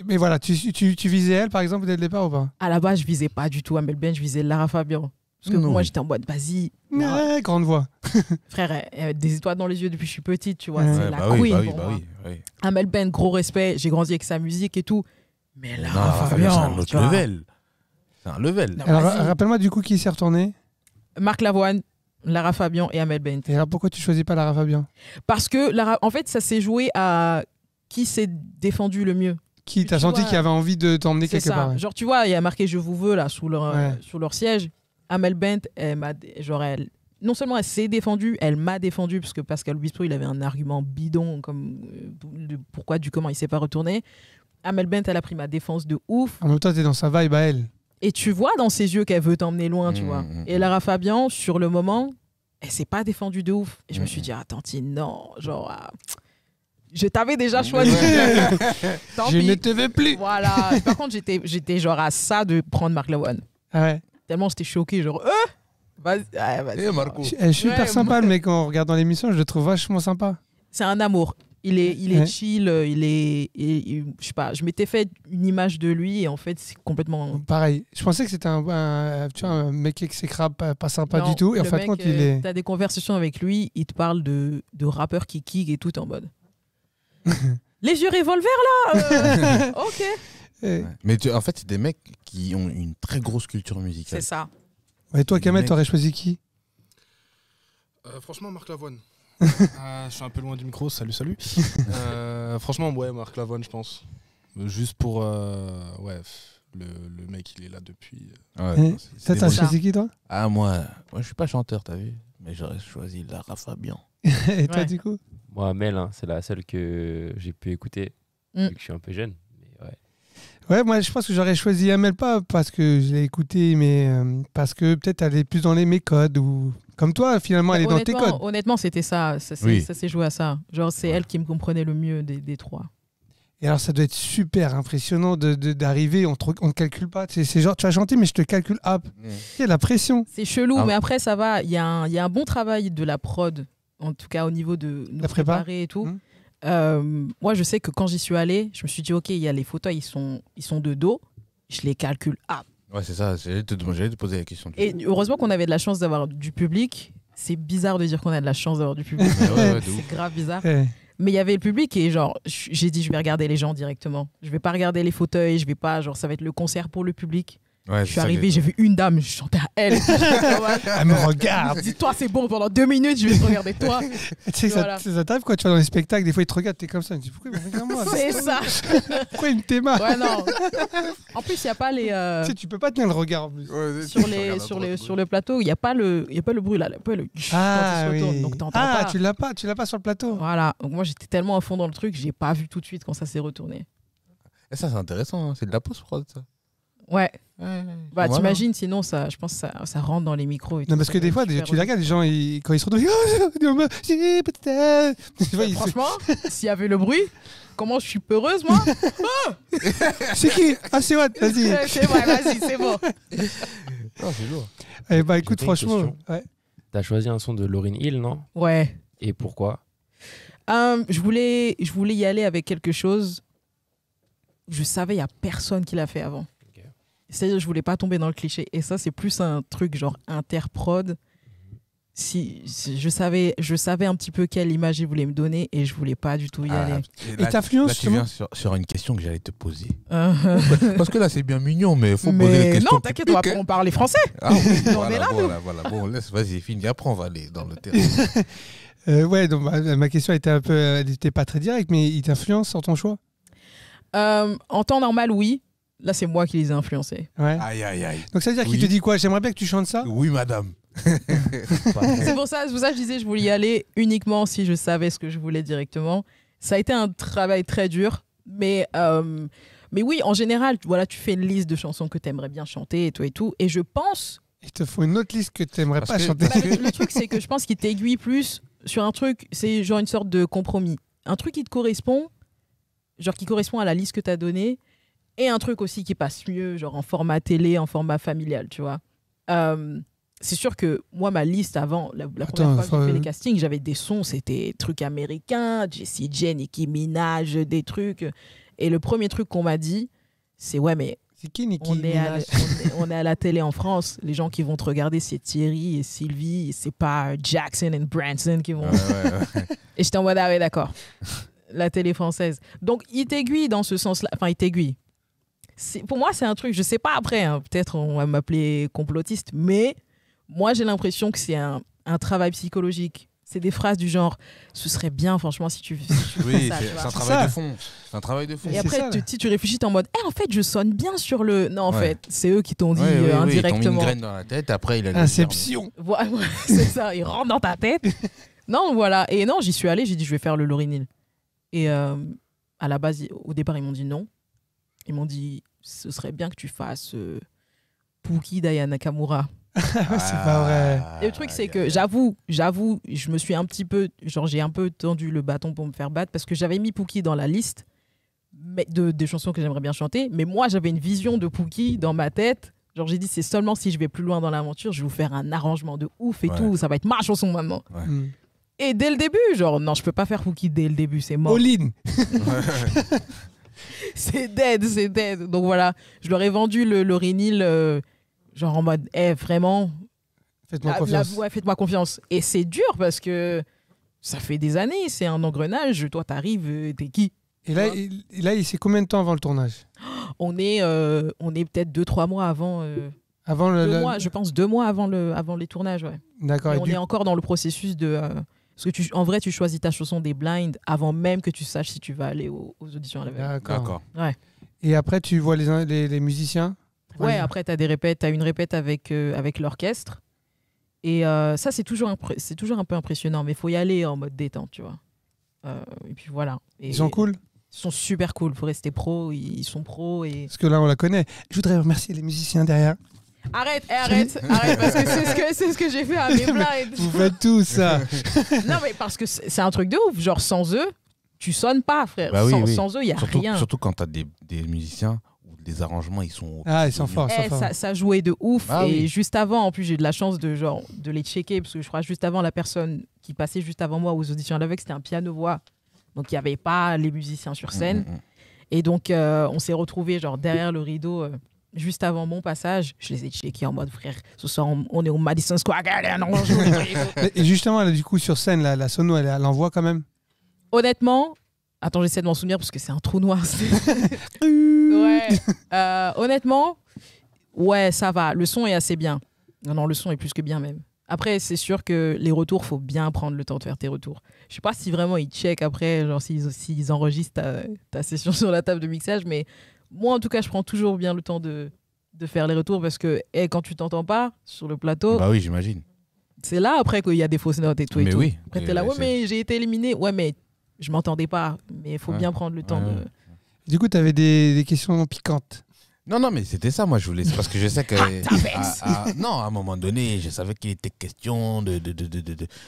Mais voilà, tu visais elle, par exemple, dès le départ ou pas? À la base, je visais pas du tout Amel Bent, je visais Lara Fabian. Parce que Non. moi, j'étais en mode, vas-y, non, Ouais, grande voix. frère, des étoiles dans les yeux depuis que je suis petite, tu vois, Ouais. c'est Ouais, la bah oui, queen bah oui, pour bah moi. oui, oui. Amel Bent, gros respect, j'ai grandi avec sa musique et tout. Mais Non, Lara Fabian, c'est un tu autre vois. level. C'est un level. Non, Alors, vas-y. rappelle-moi du coup qui s'est retourné. Marc Lavoine, Lara Fabian et Amel Bent. Et alors, pourquoi tu choisis pas Lara Fabian? Parce que, en fait, ça s'est joué à qui s'est défendu le mieux. Qui t'as Tu senti vois, qui avait envie de t'emmener C'est quelque ça. part? Ouais. Genre, tu vois, il y a marqué Je vous veux là sur Ouais. leur siège. Amel Bent, non seulement elle s'est défendue, elle m'a défendu parce que Pascal Obispo, il avait un argument bidon comme pourquoi du comment il s'est pas retourné. Amel Bent, elle a pris ma défense de ouf. En même temps, t'es dans sa vibe à elle. Et tu vois dans ses yeux qu'elle veut t'emmener loin, tu vois. Et Lara Fabian, sur le moment, elle s'est pas défendue de ouf. Et je me suis dit, attends, non, genre, je t'avais déjà choisi. Tant Je pis. ne te veux plus. Voilà. Par contre, j'étais genre à ça de prendre Marc Lavoine. Ah ouais. Tellement j'étais choqué, genre, vas-y. Eh, Marco. Je suis Ouais, hyper sympa, moi- le mec, en regardant l'émission, je le trouve vachement sympa. C'est un amour. Il est Ouais. chill, je sais pas, je m'étais fait une image de lui et en fait, c'est complètement. Pareil. Je pensais que c'était tu vois, un mec qui s'écrape, pas sympa Non, du tout. Et en le fin de mec, compte, il est. T'as des conversations avec lui, il te parle de rappeurs qui kick et tout en mode. Les yeux revolver là Ok. Eh. Ouais. Mais en fait, c'est des mecs qui ont une très grosse culture musicale. C'est ça. Et toi, Kamel, Mec. t'aurais choisi qui? Franchement, Marc Lavoine. Je suis un peu loin du micro, salut. Franchement, ouais, Marc Lavoine, je pense. Juste pour. Le mec, il est là depuis. Ouais, Eh, c'est Toi, des t'as bons- choisi qui, toi? Ah, moi, je suis pas chanteur, t'as vu? Mais j'aurais choisi Lara Fabian. Et toi, Ouais. du coup? Moi, Mel, hein, c'est la seule que j'ai pu écouter. Mm. vu que je suis un peu jeune. Mais ouais. Ouais, moi, je pense que j'aurais choisi Amel pas parce que je l'ai écouté, mais parce que peut-être elle est plus dans mes codes ou comme toi, finalement, elle est dans tes codes. Honnêtement, c'était ça. Ça Oui. s'est joué à ça. Genre, c'est elle qui me comprenait le mieux des trois. Et alors, ça doit être super impressionnant d'arriver, on te calcule pas. C'est genre, tu vas chanter, mais je te calcule. Ah, il y a la pression. C'est chelou, Ah. mais après, ça va. Il y a un bon travail de la prod, en tout cas au niveau de nous La prépa. préparer et tout. Mhm. Moi, je sais que quand j'y suis allée, je me suis dit, OK, il y a les fauteuils, ils sont de dos. Je les calcule. Ah. Ouais, c'est ça. J'allais te poser la question. Et heureusement qu'on avait de la chance d'avoir du public. C'est bizarre de dire qu'on a de la chance d'avoir du public. Ouais, de ouf. C'est grave bizarre. Ouais. Mais il y avait le public et genre, j'ai dit, je vais regarder les gens directement. Je vais pas regarder les fauteuils, je vais pas, genre, ça va être le concert pour le public. Ouais, Je suis arrivée, j'ai vu une dame, je chantais à elle. Elle me regarde. Dis-toi, c'est bon, pendant 2 minutes, je vais te regarder toi. Tu sais que Voilà. ça t'arrive quand tu vas dans les spectacles, des fois ils te regardent, t'es comme ça. Tu dis pourquoi ils me regardent moi C'est ça. Pourquoi ils me t'aiment Ouais, non. En plus, il n'y a pas les. Tu sais, tu peux pas tenir le regard en plus. Sur le plateau, il n'y a pas le bruit là. Il y a pas le. Ah quand il se retourne, oui. donc t'entends Ah, pas. tu l'as pas sur le plateau. Voilà. Donc moi, j'étais tellement à fond dans le truc, j'ai pas vu tout de suite quand ça s'est retourné. Et ça, c'est intéressant. Hein. C'est de la post-prod, ça. Ouais. Ouais. Bah, Voilà. t'imagines, sinon, je pense que ça rentre dans les micros. Et Non, tout, parce ça que des fait fois, super tu les regardes, les gens, quand ils se retrouvent, Franchement, s'il y avait le bruit, comment je suis peureuse, moi. c'est qui Ah, c'est Watt, vas-y. C'est vrai, vas-y, c'est bon. Non, c'est lourd. Eh bah, écoute, J'ai pas une franchement, question. ouais. T'as choisi un son de Lauryn Hill, non? Ouais. Et pourquoi? Je voulais y aller avec quelque chose. Je savais, il n'y a personne qui l'a fait avant. Ok. C'est-à-dire, je voulais pas tomber dans le cliché. Et ça, c'est plus un truc genre interprod. Si je savais un petit peu quelle image il voulait me donner et je voulais pas du tout y aller. Et t'influences, Là, tu viens sur une question que j'allais te poser. Parce que là, c'est bien mignon, mais faut poser les Mais questions. non, t'inquiète, on parler français. Ah, oui, On est là, nous. voilà. Bon, laisse, vas-y, finis. Après, on va aller dans le terrain. Ouais, donc ma question était elle était pas très directe, mais il t'influence sur ton choix. En temps normal, oui. Là, c'est moi qui les ai influencés. Ouais. Aïe, aïe, aïe. Donc ça veut dire qu'il Oui. te dit quoi? J'aimerais bien que tu chantes ça. Oui, madame. C'est pour ça que je disais je voulais y aller uniquement si je savais ce que je voulais directement. Ça a été un travail très dur, mais oui, en général, voilà, tu fais une liste de chansons que tu aimerais bien chanter et tout. Et je pense, Il te faut une autre liste que tu aimerais Parce pas que- chanter. bah, le truc, c'est que je pense qu'il t'aiguille plus sur un truc, c'est genre une sorte de compromis. Un truc qui te correspond, genre qui correspond à la liste que tu as donnée, et un truc aussi qui passe mieux, genre en format télé, en format familial, tu vois. C'est sûr que moi, ma liste avant, la première fois que j'ai fait les castings, j'avais des sons, c'était trucs américains, Jessie J, Nicki Minaj, des trucs. Et le premier truc qu'on m'a dit, c'est ouais, mais C'est qui Nicki on est Minaj on est à la télé en France. Les gens qui vont te regarder, c'est Thierry et Sylvie. Et c'est pas Jackson et Branson qui vont. Ouais. Et j'étais en mode, ah ouais, d'accord. La télé française. Donc, il t'aiguille dans ce sens-là. Enfin, il t'aiguille. Pour moi, c'est un truc, je sais pas après, hein, peut-être on va m'appeler complotiste, mais moi, j'ai l'impression que c'est un travail psychologique. C'est des phrases du genre, ce serait bien, franchement, si tu fais Oui, ça. tu c'est vois. un C'est travail ça. de fond. C'est un travail de fond. Et C'est après, ça, là. si tu réfléchis, t'es en mode, en fait, je sonne bien sur le. Non, en Ouais. fait, c'est eux qui t'ont dit Oui, oui, oui, ils t'ont mis une indirectement. graine dans la tête, après il a le Inception. Voilà, c'est ça, il rentre dans ta tête. Non, voilà. Et non, j'y suis allée, j'ai dit, je vais faire le Lauryn Hill. Et à la base, au départ, ils m'ont dit non. Ils m'ont dit, ce serait bien que tu fasses Pookie d'Aya Nakamura. C'est pas vrai. Et le truc, c'est que j'avoue, je me suis un petit peu, genre, j'ai un peu tendu le bâton pour me faire battre parce que j'avais mis Pookie dans la liste des chansons que j'aimerais bien chanter. Mais moi, j'avais une vision de Pookie dans ma tête. Genre, j'ai dit, c'est seulement si je vais plus loin dans l'aventure, je vais vous faire un arrangement de ouf et Ouais. tout. Ça va être ma chanson maintenant. Hmm. Et dès le début, genre, non, je peux pas faire Pookie dès le début, c'est mort. All in. C'est dead. Donc voilà, je leur ai vendu le Lauryn Hill, genre en mode, vraiment, Faites-moi confiance. ouais, faites-moi confiance. Et c'est dur parce que ça fait des années, c'est un engrenage. Toi, t'arrives, t'es qui? Et là, il s'est combien de temps avant le tournage? On est peut-être 2-3 mois avant. Avant 2 mois, je pense 2 mois avant les tournages, ouais. D'accord. Et Et on est encore dans le processus de. Parce que en vrai, tu choisis ta chanson des blinds avant même que tu saches si tu vas aller aux auditions à la veille. D'accord. D'accord. Et après, tu vois les musiciens? Ouais, après, tu as des répètes. Tu as une répète avec l'orchestre. Et ça, c'est toujours un peu impressionnant. Mais il faut y aller en mode détente, tu vois. Et puis voilà. Et Ils sont cool? Ils sont super cool. Faut rester pro. Ils sont pros. Et... Parce que là, on la connaît. Je voudrais remercier les musiciens derrière. Arrête, parce que c'est ce que j'ai fait à mes blinds. Vous faites tout ça. Non, mais parce que c'est un truc de ouf. Genre, sans eux, tu sonnes pas, frère. Bah oui, oui. Sans eux, il n'y a rien. Surtout quand tu as des musiciens où les arrangements, ils sont. Ah, ils sont forts. Ça jouait de ouf. Ah et oui. juste avant, en plus, j'ai eu de la chance de les checker. Parce que je crois juste avant, la personne qui passait juste avant moi aux auditions à l'aveugle, c'était un piano-voix. Donc, il n'y avait pas les musiciens sur scène. Et donc, on s'est retrouvés genre derrière le rideau. Juste avant mon passage, je les ai checkés en mode frère. Ce soir, on est au Madison Square Garden. Et justement, là, du coup, sur scène, la sono, elle envoie quand même. Honnêtement, attends, j'essaie de m'en souvenir parce que c'est un trou noir. Ouais. Honnêtement, ouais, ça va. Le son est assez bien. Non, le son est plus que bien même. Après, c'est sûr que les retours, faut bien prendre le temps de faire tes retours. Je sais pas si vraiment ils checkent après, genre s'ils enregistrent ta session sur la table de mixage, mais moi, en tout cas, je prends toujours bien le temps de faire les retours parce que quand tu t'entends pas sur le plateau, Bah oui, j'imagine. c'est là après qu'il y a des fausses notes et tout. Mais et tout. oui. Après, t'es là, ouais, mais j'ai été éliminé. Ouais, mais je m'entendais pas. Mais il faut bien prendre le temps de. Du coup, tu avais des questions piquantes. Non, mais c'était ça, moi, je voulais. C'est parce que je sais que. Non, à un moment donné, je savais qu'il était question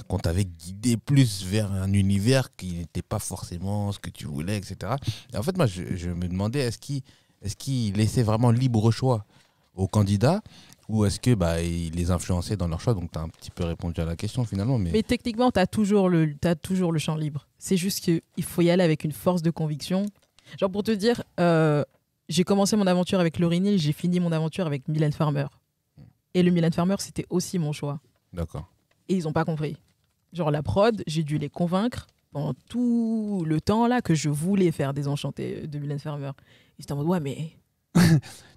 qu'on t'avait guidé plus vers un univers qui n'était pas forcément ce que tu voulais, etc. Et en fait, moi, je me demandais, est-ce qu'il laissait vraiment libre choix aux candidats ou est-ce que il les influençait dans leur choix? Donc, tu as un petit peu répondu à la question finalement. Mais techniquement, tu as toujours le champ libre. C'est juste qu'il faut y aller avec une force de conviction. Genre, pour te dire. J'ai commencé mon aventure avec Lauryn Hill, j'ai fini mon aventure avec Mylène Farmer. Et le Mylène Farmer, c'était aussi mon choix. D'accord. Et ils n'ont pas compris. Genre la prod, j'ai dû les convaincre pendant tout le temps là que je voulais faire Désenchanté de Mylène Farmer. Ils étaient en mode, ouais, mais...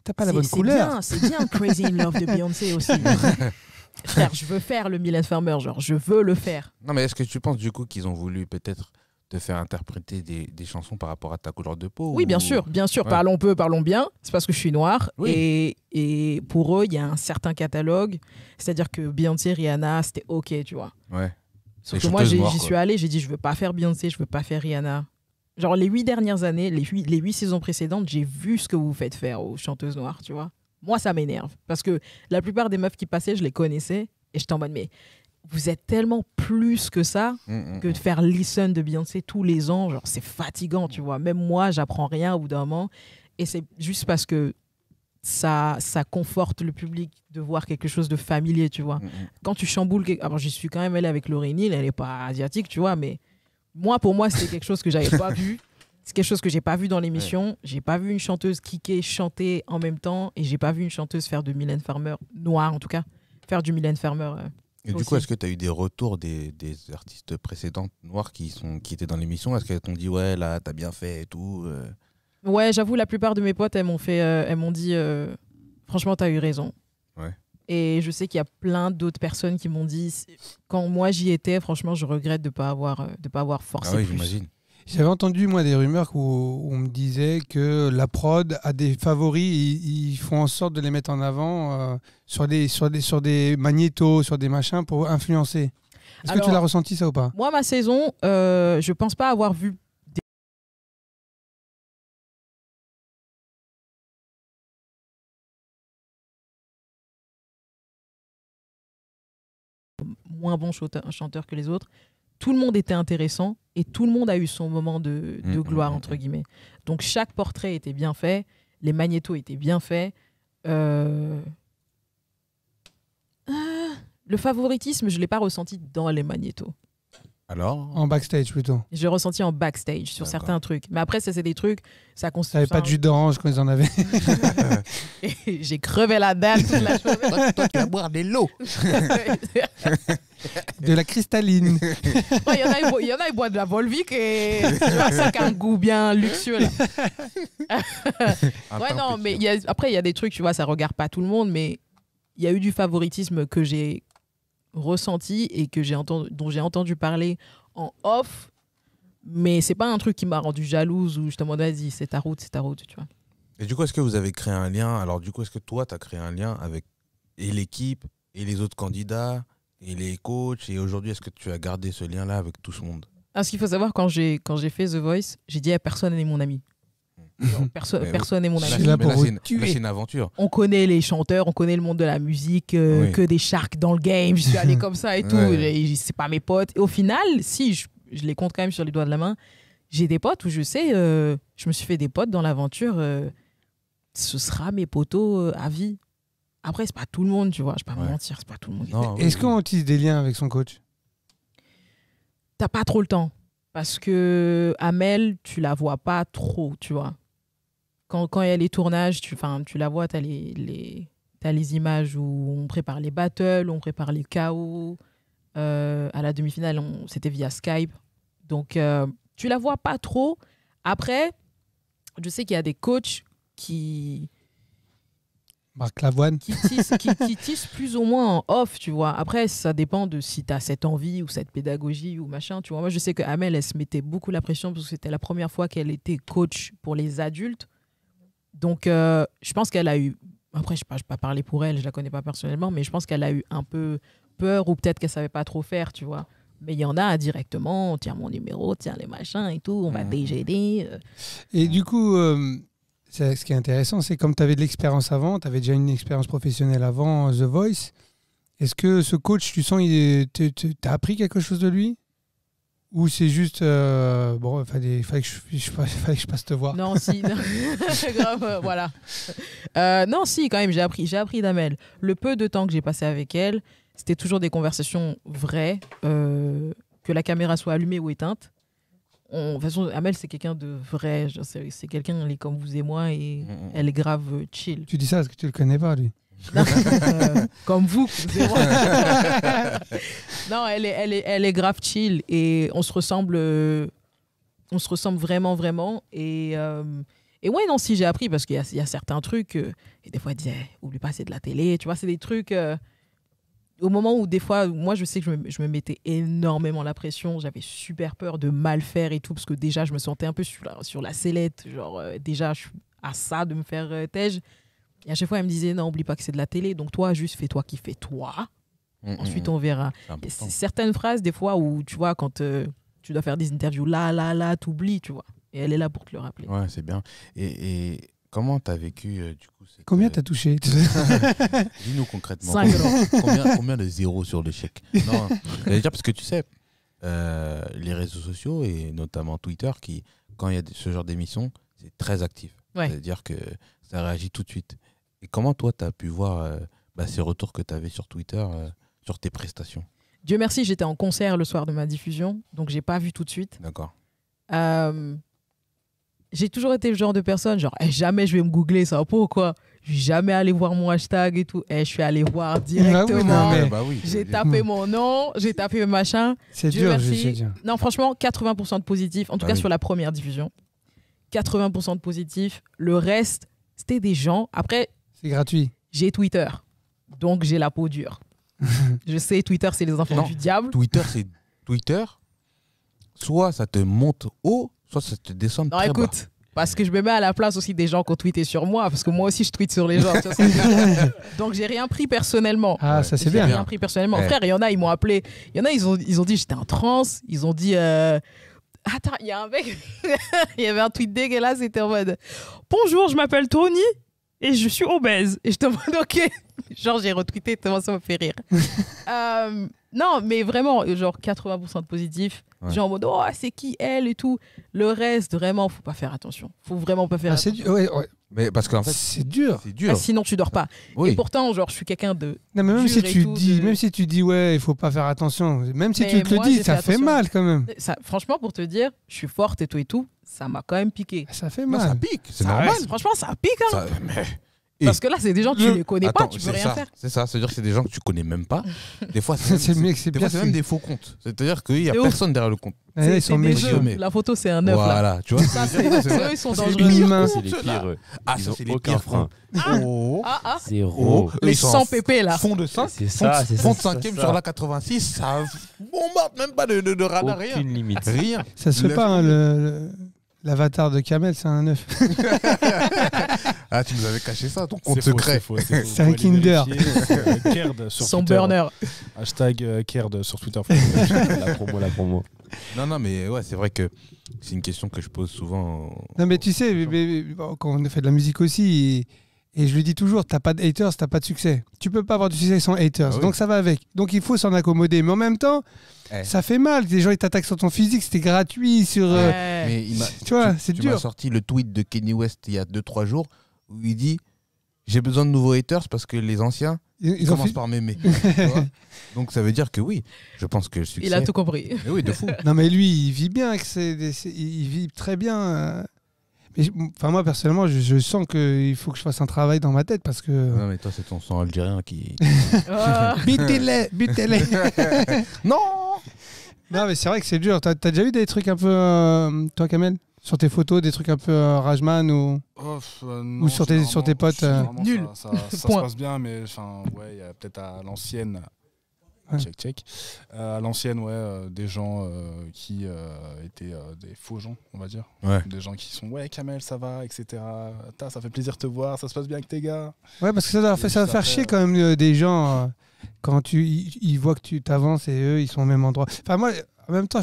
T'as pas la bonne couleur. C'est bien Crazy in Love de Beyoncé aussi. Frère, je veux faire le Mylène Farmer, genre, je veux le faire. Non, mais est-ce que tu penses du coup qu'ils ont voulu peut-être te faire interpréter des chansons par rapport à ta couleur de peau? Oui, bien sûr. Ouais. Parlons peu, parlons bien. C'est parce que je suis noire. Oui. Et pour eux, il y a un certain catalogue. C'est-à-dire que Beyoncé, Rihanna, c'était OK, tu vois. Ouais. Sauf Les que moi, chanteuses j'y noires, suis quoi. allée, j'ai dit, je veux pas faire Beyoncé, je veux pas faire Rihanna. Genre, les 8 dernières années, les 8 saisons précédentes, j'ai vu ce que vous faites faire aux chanteuses noires, tu vois. Moi, ça m'énerve. Parce que la plupart des meufs qui passaient, je les connaissais. Et j'étais en mode, mais vous êtes tellement plus que ça que de faire Listen de Beyoncé tous les ans. Genre, c'est fatigant, tu vois. Même moi, j'apprends rien au bout d'un moment. Et c'est juste parce que ça conforte le public de voir quelque chose de familier, tu vois. Quand tu chamboules... Alors, j'y suis quand même allée avec Lauryn Hill, elle n'est pas asiatique, tu vois, mais pour moi, c'était quelque chose que j'avais pas vu. C'est quelque chose que j'ai pas vu dans l'émission. Ouais. J'ai pas vu une chanteuse kicker, chanter en même temps, et j'ai pas vu une chanteuse faire de Mylène Farmer, noire en tout cas, faire du Mylène Farmer. Et du coup, est-ce que tu as eu des retours des artistes précédentes noires qui étaient dans l'émission? Est-ce qu'elles t'ont dit, ouais, là, t'as bien fait et tout Ouais, j'avoue, la plupart de mes potes, elles m'ont dit, franchement, t'as eu raison. Ouais. Et je sais qu'il y a plein d'autres personnes qui m'ont dit, quand moi j'y étais, franchement, je regrette de pas avoir forcé Ah oui, plus. j'imagine. J'avais entendu, moi, des rumeurs où on me disait que la prod a des favoris, ils font en sorte de les mettre en avant sur des magnétos, sur des machins pour influencer. Est-ce que tu l'as ressenti, ça, ou pas? Moi, ma saison, je pense pas avoir vu moins bons chanteurs que les autres. Tout le monde était intéressant et tout le monde a eu son moment de gloire, entre guillemets. Donc, chaque portrait était bien fait, les magnétos étaient bien faits. Le favoritisme, je ne l'ai pas ressenti dans les magnétos. Alors En backstage, plutôt. J'ai ressenti en backstage sur certains trucs. Mais après, ça, c'est des trucs... Ça n'avait pas de jus d'orange quand ils en avaient. J'ai crevé la dalle toute la journée. Toi, tu vas boire des lots. De la cristalline. Il y en a, ils boivent de la Volvic et tu vois, ça qui a un goût bien luxueux. Là. Ouais, non, mais après, il y a des trucs, tu vois, ça regarde pas tout le monde, mais il y a eu du favoritisme que j'ai ressenti et dont j'ai entendu parler en off, mais c'est pas un truc qui m'a rendu jalouse ou je te demande, vas-y, c'est ta route, tu vois. Et du coup, est-ce que vous avez créé un lien? Alors, du coup, est-ce que toi, tu as créé un lien avec et l'équipe et les autres candidats et les coachs? Et aujourd'hui, est-ce que tu as gardé ce lien-là avec tout ce monde? Ah, ce qu'il faut savoir, quand j'ai fait The Voice, j'ai dit personne n'est mon ami. Genre, Mais personne n'est mon Je ami. suis là pour là, vous c'est tuer. une aventure. On connaît les chanteurs, on connaît le monde de la musique, Oui. que des sharks dans le game. Je suis allé comme ça et tout. Ouais. C'est pas mes potes. Et au final, si, je les compte quand même sur les doigts de la main. J'ai des potes où je sais, je me suis fait des potes dans l'aventure. Ce sera mes potos à vie. Après, c'est pas tout le monde, tu vois. Je vais pas me Ouais. mentir, c'est pas tout le monde. Non, oui, Est-ce oui. qu'on utilise des liens avec son coach? T'as pas trop le temps. Parce que Amel, tu la vois pas trop, tu vois. Quand il y a les tournages, tu la vois, t'as les images où on prépare les battles, on prépare les KO. À la demi-finale, c'était via Skype. Donc, tu la vois pas trop. Après, je sais qu'il y a des coachs qui Marc Lavoine. qui tissent plus ou moins en off, tu vois. Après, ça dépend de si tu as cette envie ou cette pédagogie ou machin, tu vois. Moi, je sais que Amel, elle se mettait beaucoup la pression parce que c'était la première fois qu'elle était coach pour les adultes. Donc, je pense qu'elle a eu... Après, je ne vais pas parler pour elle, je la connais pas personnellement, mais je pense qu'elle a eu un peu peur ou peut-être qu'elle savait pas trop faire, tu vois. Mais il y en a directement, tiens mon numéro, tiens les machins et tout, on va DGD. Et du coup, ce qui est intéressant, c'est comme tu avais de l'expérience avant, tu avais déjà une expérience professionnelle avant The Voice. Est-ce que ce coach, tu sens, t'as appris quelque chose de lui? Ou c'est juste, bon, fallait que je passe te voir? Non, si. Non. Grave, voilà. Non, si, quand même, j'ai appris d'Amel. Le peu de temps que j'ai passé avec elle, c'était toujours des conversations vraies, que la caméra soit allumée ou éteinte. De toute façon, Amel, c'est quelqu'un de vrai. Genre, c'est quelqu'un, elle est comme vous et moi, et elle est grave chill. Tu dis ça parce que tu le connais pas, lui. Comme vous. Non, elle est grave chill et on se ressemble vraiment, vraiment. Et ouais, non, si j'ai appris parce qu'il y a certains trucs, et des fois, elle disait, oublie pas, c'est de la télé. Tu vois, c'est des trucs. Au moment où des fois, moi, je sais que je me mettais énormément la pression. J'avais super peur de mal faire et tout parce que déjà, je me sentais un peu sur la sellette. Genre, déjà, je suis à ça de me faire tège. Et à chaque fois, elle me disait, non, oublie pas que c'est de la télé. Donc, toi, juste fais-toi kiffer, toi. Ensuite, on verra. Et certaines phrases, des fois, où, tu vois, quand tu dois faire des interviews, là, t'oublies, tu vois. Et elle est là pour te le rappeler. Ouais, c'est bien. Et comment t'as vécu, du coup Combien t'as touché? Dis-nous concrètement. 5 euros. Combien de zéros sur le chèque? Non, j'allais dire parce que tu sais, les réseaux sociaux et notamment Twitter, quand il y a ce genre d'émission, c'est très actif. Ouais. C'est-à-dire que ça réagit tout de suite. Et comment toi, tu as pu voir ces retours que tu avais sur Twitter, sur tes prestations? Dieu merci, j'étais en concert le soir de ma diffusion, donc j'ai pas vu tout de suite. D'accord. J'ai toujours été le genre de personne, genre, jamais je vais me googler ça, pourquoi? Je vais jamais aller voir mon hashtag et tout. Je suis allé voir directement. non, mais- Bah oui, J'ai tapé mon nom, j'ai tapé machin. C'est Dieu dur, merci. c'est dur. Non, franchement, 80% de positif, en tout Bah cas oui. sur la première diffusion. 80% de positif. Le reste, c'était des gens. Après, C'est gratuit. j'ai Twitter, donc j'ai la peau dure. Je sais, Twitter, c'est les enfants Non. du diable. Twitter, c'est Twitter. Soit ça te monte haut, soit ça te descend Non, très bas. écoute, parce que je me mets à la place aussi des gens qui ont tweeté sur moi, parce que moi aussi, je tweete sur les gens. Tu vois, c'est- donc, j'ai rien pris personnellement. Ah, ça c'est J'ai bien. rien pris personnellement. Ouais. Frère, il y en a, ils m'ont appelé. Il y en a, ils ont dit j'étais en transe. Ils ont dit... Attends, il y a un mec... il y avait un tweet dégueulasse, c'était en mode... Bonjour, je m'appelle Tony et je suis obèse. Et je te demande, ok. Genre, j'ai retweeté, tellement ça me fait rire. Non, mais vraiment, genre 80% de positif. Ouais. Genre en mode, oh, c'est qui elle et tout. Le reste, vraiment, faut pas faire attention. Faut vraiment pas faire Ah, c'est attention. dur. Ouais. Mais parce qu'en fait, C'est dur. c'est dur. Ah, sinon, tu dors pas. Oui. Et pourtant, genre, je suis quelqu'un de... Non, mais même dur si et tu tout, dis, de- même si tu dis ouais, il faut pas faire attention. Même si Mais tu te le moi, dis, j'ai ça fait fait attention. mal quand même. Ça, franchement, pour te dire, je suis forte et tout, ça m'a quand même piqué. Ça fait Non, mal. ça pique, c'est Ça- normal. Franchement, ça pique, hein. Ça- mais- Parce que là, c'est des gens que tu les connais pas, Attends, tu peux c'est rien ça, faire. C'est ça, c'est-à-dire que c'est des gens que tu connais même pas. Des fois, c'est C'est même, mieux que c'est des bien. fois, c'est même des faux comptes. C'est-à-dire qu'il n'y a C'est ouf. personne derrière le compte. Ils sont des méchants. œufs. mais- La photo, c'est un œuf, là. Voilà, tu vois. Ça, c'est eux, ils sont C'est dangereux. les Une pires main. C'est les comptes, pires. ceux-là. Ah, Ils ça, ont c'est les aucun pires frein. comptes. Oh. Ah, Zéro. Eux, les ils sont 100 en pp, là. Fond de 5, C'est ça, c'est fond de ça, 5e c'est sur ça. la 86, ça bombarde même pas de radar, rien. Aucune limite. Rien. Ça se fait pas, hein, L'avatar de Kamel, c'est un œuf. Ah, tu nous avais caché ça, ton C'est compte faux, secret. C'est un Kinder. Kerd sur Son Twitter. burner. Hashtag Kerd sur Twitter. La promo. Non, mais ouais, c'est vrai que c'est une question que je pose souvent. Non, mais tu sais, bon, quand on fait de la musique aussi, et je le dis toujours, t'as pas de haters, t'as pas de succès. Tu peux pas avoir du succès sans haters, Ah oui. donc ça va avec. Donc il faut s'en accommoder. Mais en même temps, Eh. ça fait mal. Les gens ils t'attaquent sur ton physique, c'était gratuit. Sur, Ouais. Mais tu vois, c'est tu m'as dur. sorti le tweet de Kanye West il y a 2-3 jours où il dit j'ai besoin de nouveaux haters parce que les anciens Ils ont commencent fait- par m'aimer. Tu vois. Donc ça veut dire que oui, je pense que le succès. Il a tout compris. Mais oui, de fou. Non, mais lui, il vit bien. Il vit très bien. Mais enfin, moi, personnellement, je sens qu'il faut que je fasse un travail dans ma tête parce que. Non, mais toi, c'est ton sang algérien qui. Ah. Butez-les, butez-les. Non. Non, mais c'est vrai que c'est dur. T'as déjà vu des trucs un peu, toi, Kamel, sur tes photos, des trucs un peu Rajman ou. Ou sur tes potes, Nul. Ça se Point. passe bien, mais enfin, ouais, il y a peut-être à l'ancienne. Ouais. Check. À l'ancienne, ouais, des gens qui étaient des faux gens, on va dire. Ouais. Des gens qui sont, ouais, Kamel, ça va, etc. Ça fait plaisir de te voir, ça se passe bien avec tes gars. Ouais, parce que ça va Et faire juste chier après, quand même des gens quand ils voient que tu t'avances et eux, ils sont au même endroit. Enfin, moi, en même temps,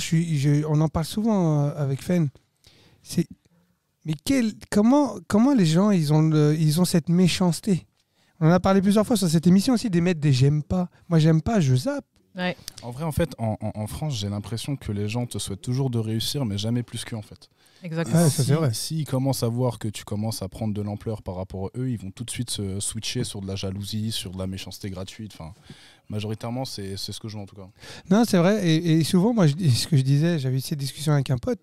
on en parle souvent avec Fen. Mais comment les gens, ils ont cette méchanceté. On en a parlé plusieurs fois sur cette émission aussi, d'émettre des j'aime pas. Moi, j'aime pas, je zappe. Ouais. En vrai, en fait, en France, j'ai l'impression que les gens te souhaitent toujours de réussir, mais jamais plus qu'eux, en fait. Exactement. Ouais, ça, c'est vrai. S'ils commencent à voir que tu commences à prendre de l'ampleur par rapport à eux, ils vont tout de suite se switcher sur de la jalousie, sur de la méchanceté gratuite. Enfin, majoritairement, c'est ce que je vois en tout cas. Non, c'est vrai. Et souvent, moi, ce que je disais, j'avais eu cette discussion avec un pote.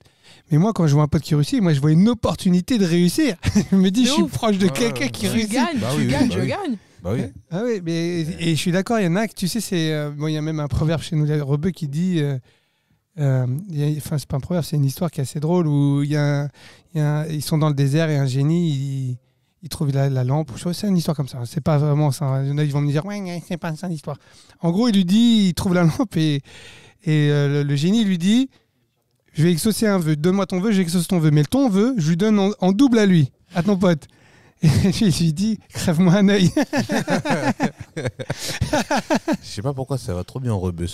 Mais moi, quand je vois un pote qui réussit, moi, je vois une opportunité de réussir. Je me dis, De je suis ouf. proche de Ouais, quelqu'un ouais, qui ouais. Tu réussit. gagnes, Bah tu oui, oui, gagnes, bah je oui. gagne. Bah oui. Ah oui, mais et je suis d'accord, il y en a que tu sais, bon, il y a même un proverbe chez nous, les rebeux, qui dit, enfin c'est pas un proverbe, c'est une histoire qui est assez drôle où ils sont dans le désert et un génie, il trouve la lampe. C'est une histoire comme ça. C'est pas vraiment ça. Il y en a, ils vont me dire, ouais, c'est pas ça l'histoire. En gros, il lui dit, il trouve la lampe et le génie lui dit, je vais exaucer un vœu. Donne-moi ton vœu, j'exauce ton vœu. Mais ton vœu, je lui donne en double à lui, à ton pote. Et je lui dis, crève-moi un œil. Je sais pas pourquoi ça va trop bien en rebeu.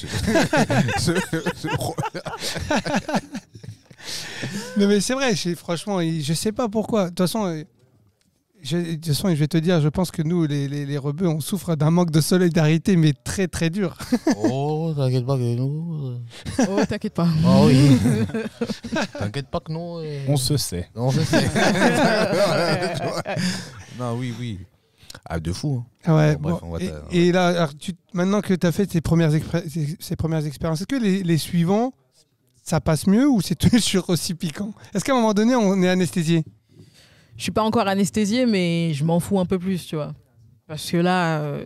Non mais c'est vrai, franchement, je sais pas pourquoi. De toute façon, je vais te dire, je pense que nous, les rebeux, on souffre d'un manque de solidarité, mais très très dur. Oh, t'inquiète pas que nous. Oh, t'inquiète pas. Oh oui. T'inquiète pas que nous. On se sait. Non, je sais. Non, oui. Ah, de fou. Hein. Ouais, Bon, bref, bon, on va et là, alors, maintenant que tu as fait ces premières expériences, est-ce que les suivants, ça passe mieux ou c'est toujours aussi piquant? Est-ce qu'à un moment donné, on est anesthésié? Je suis pas encore anesthésiée, mais je m'en fous un peu plus, tu vois. Parce que là,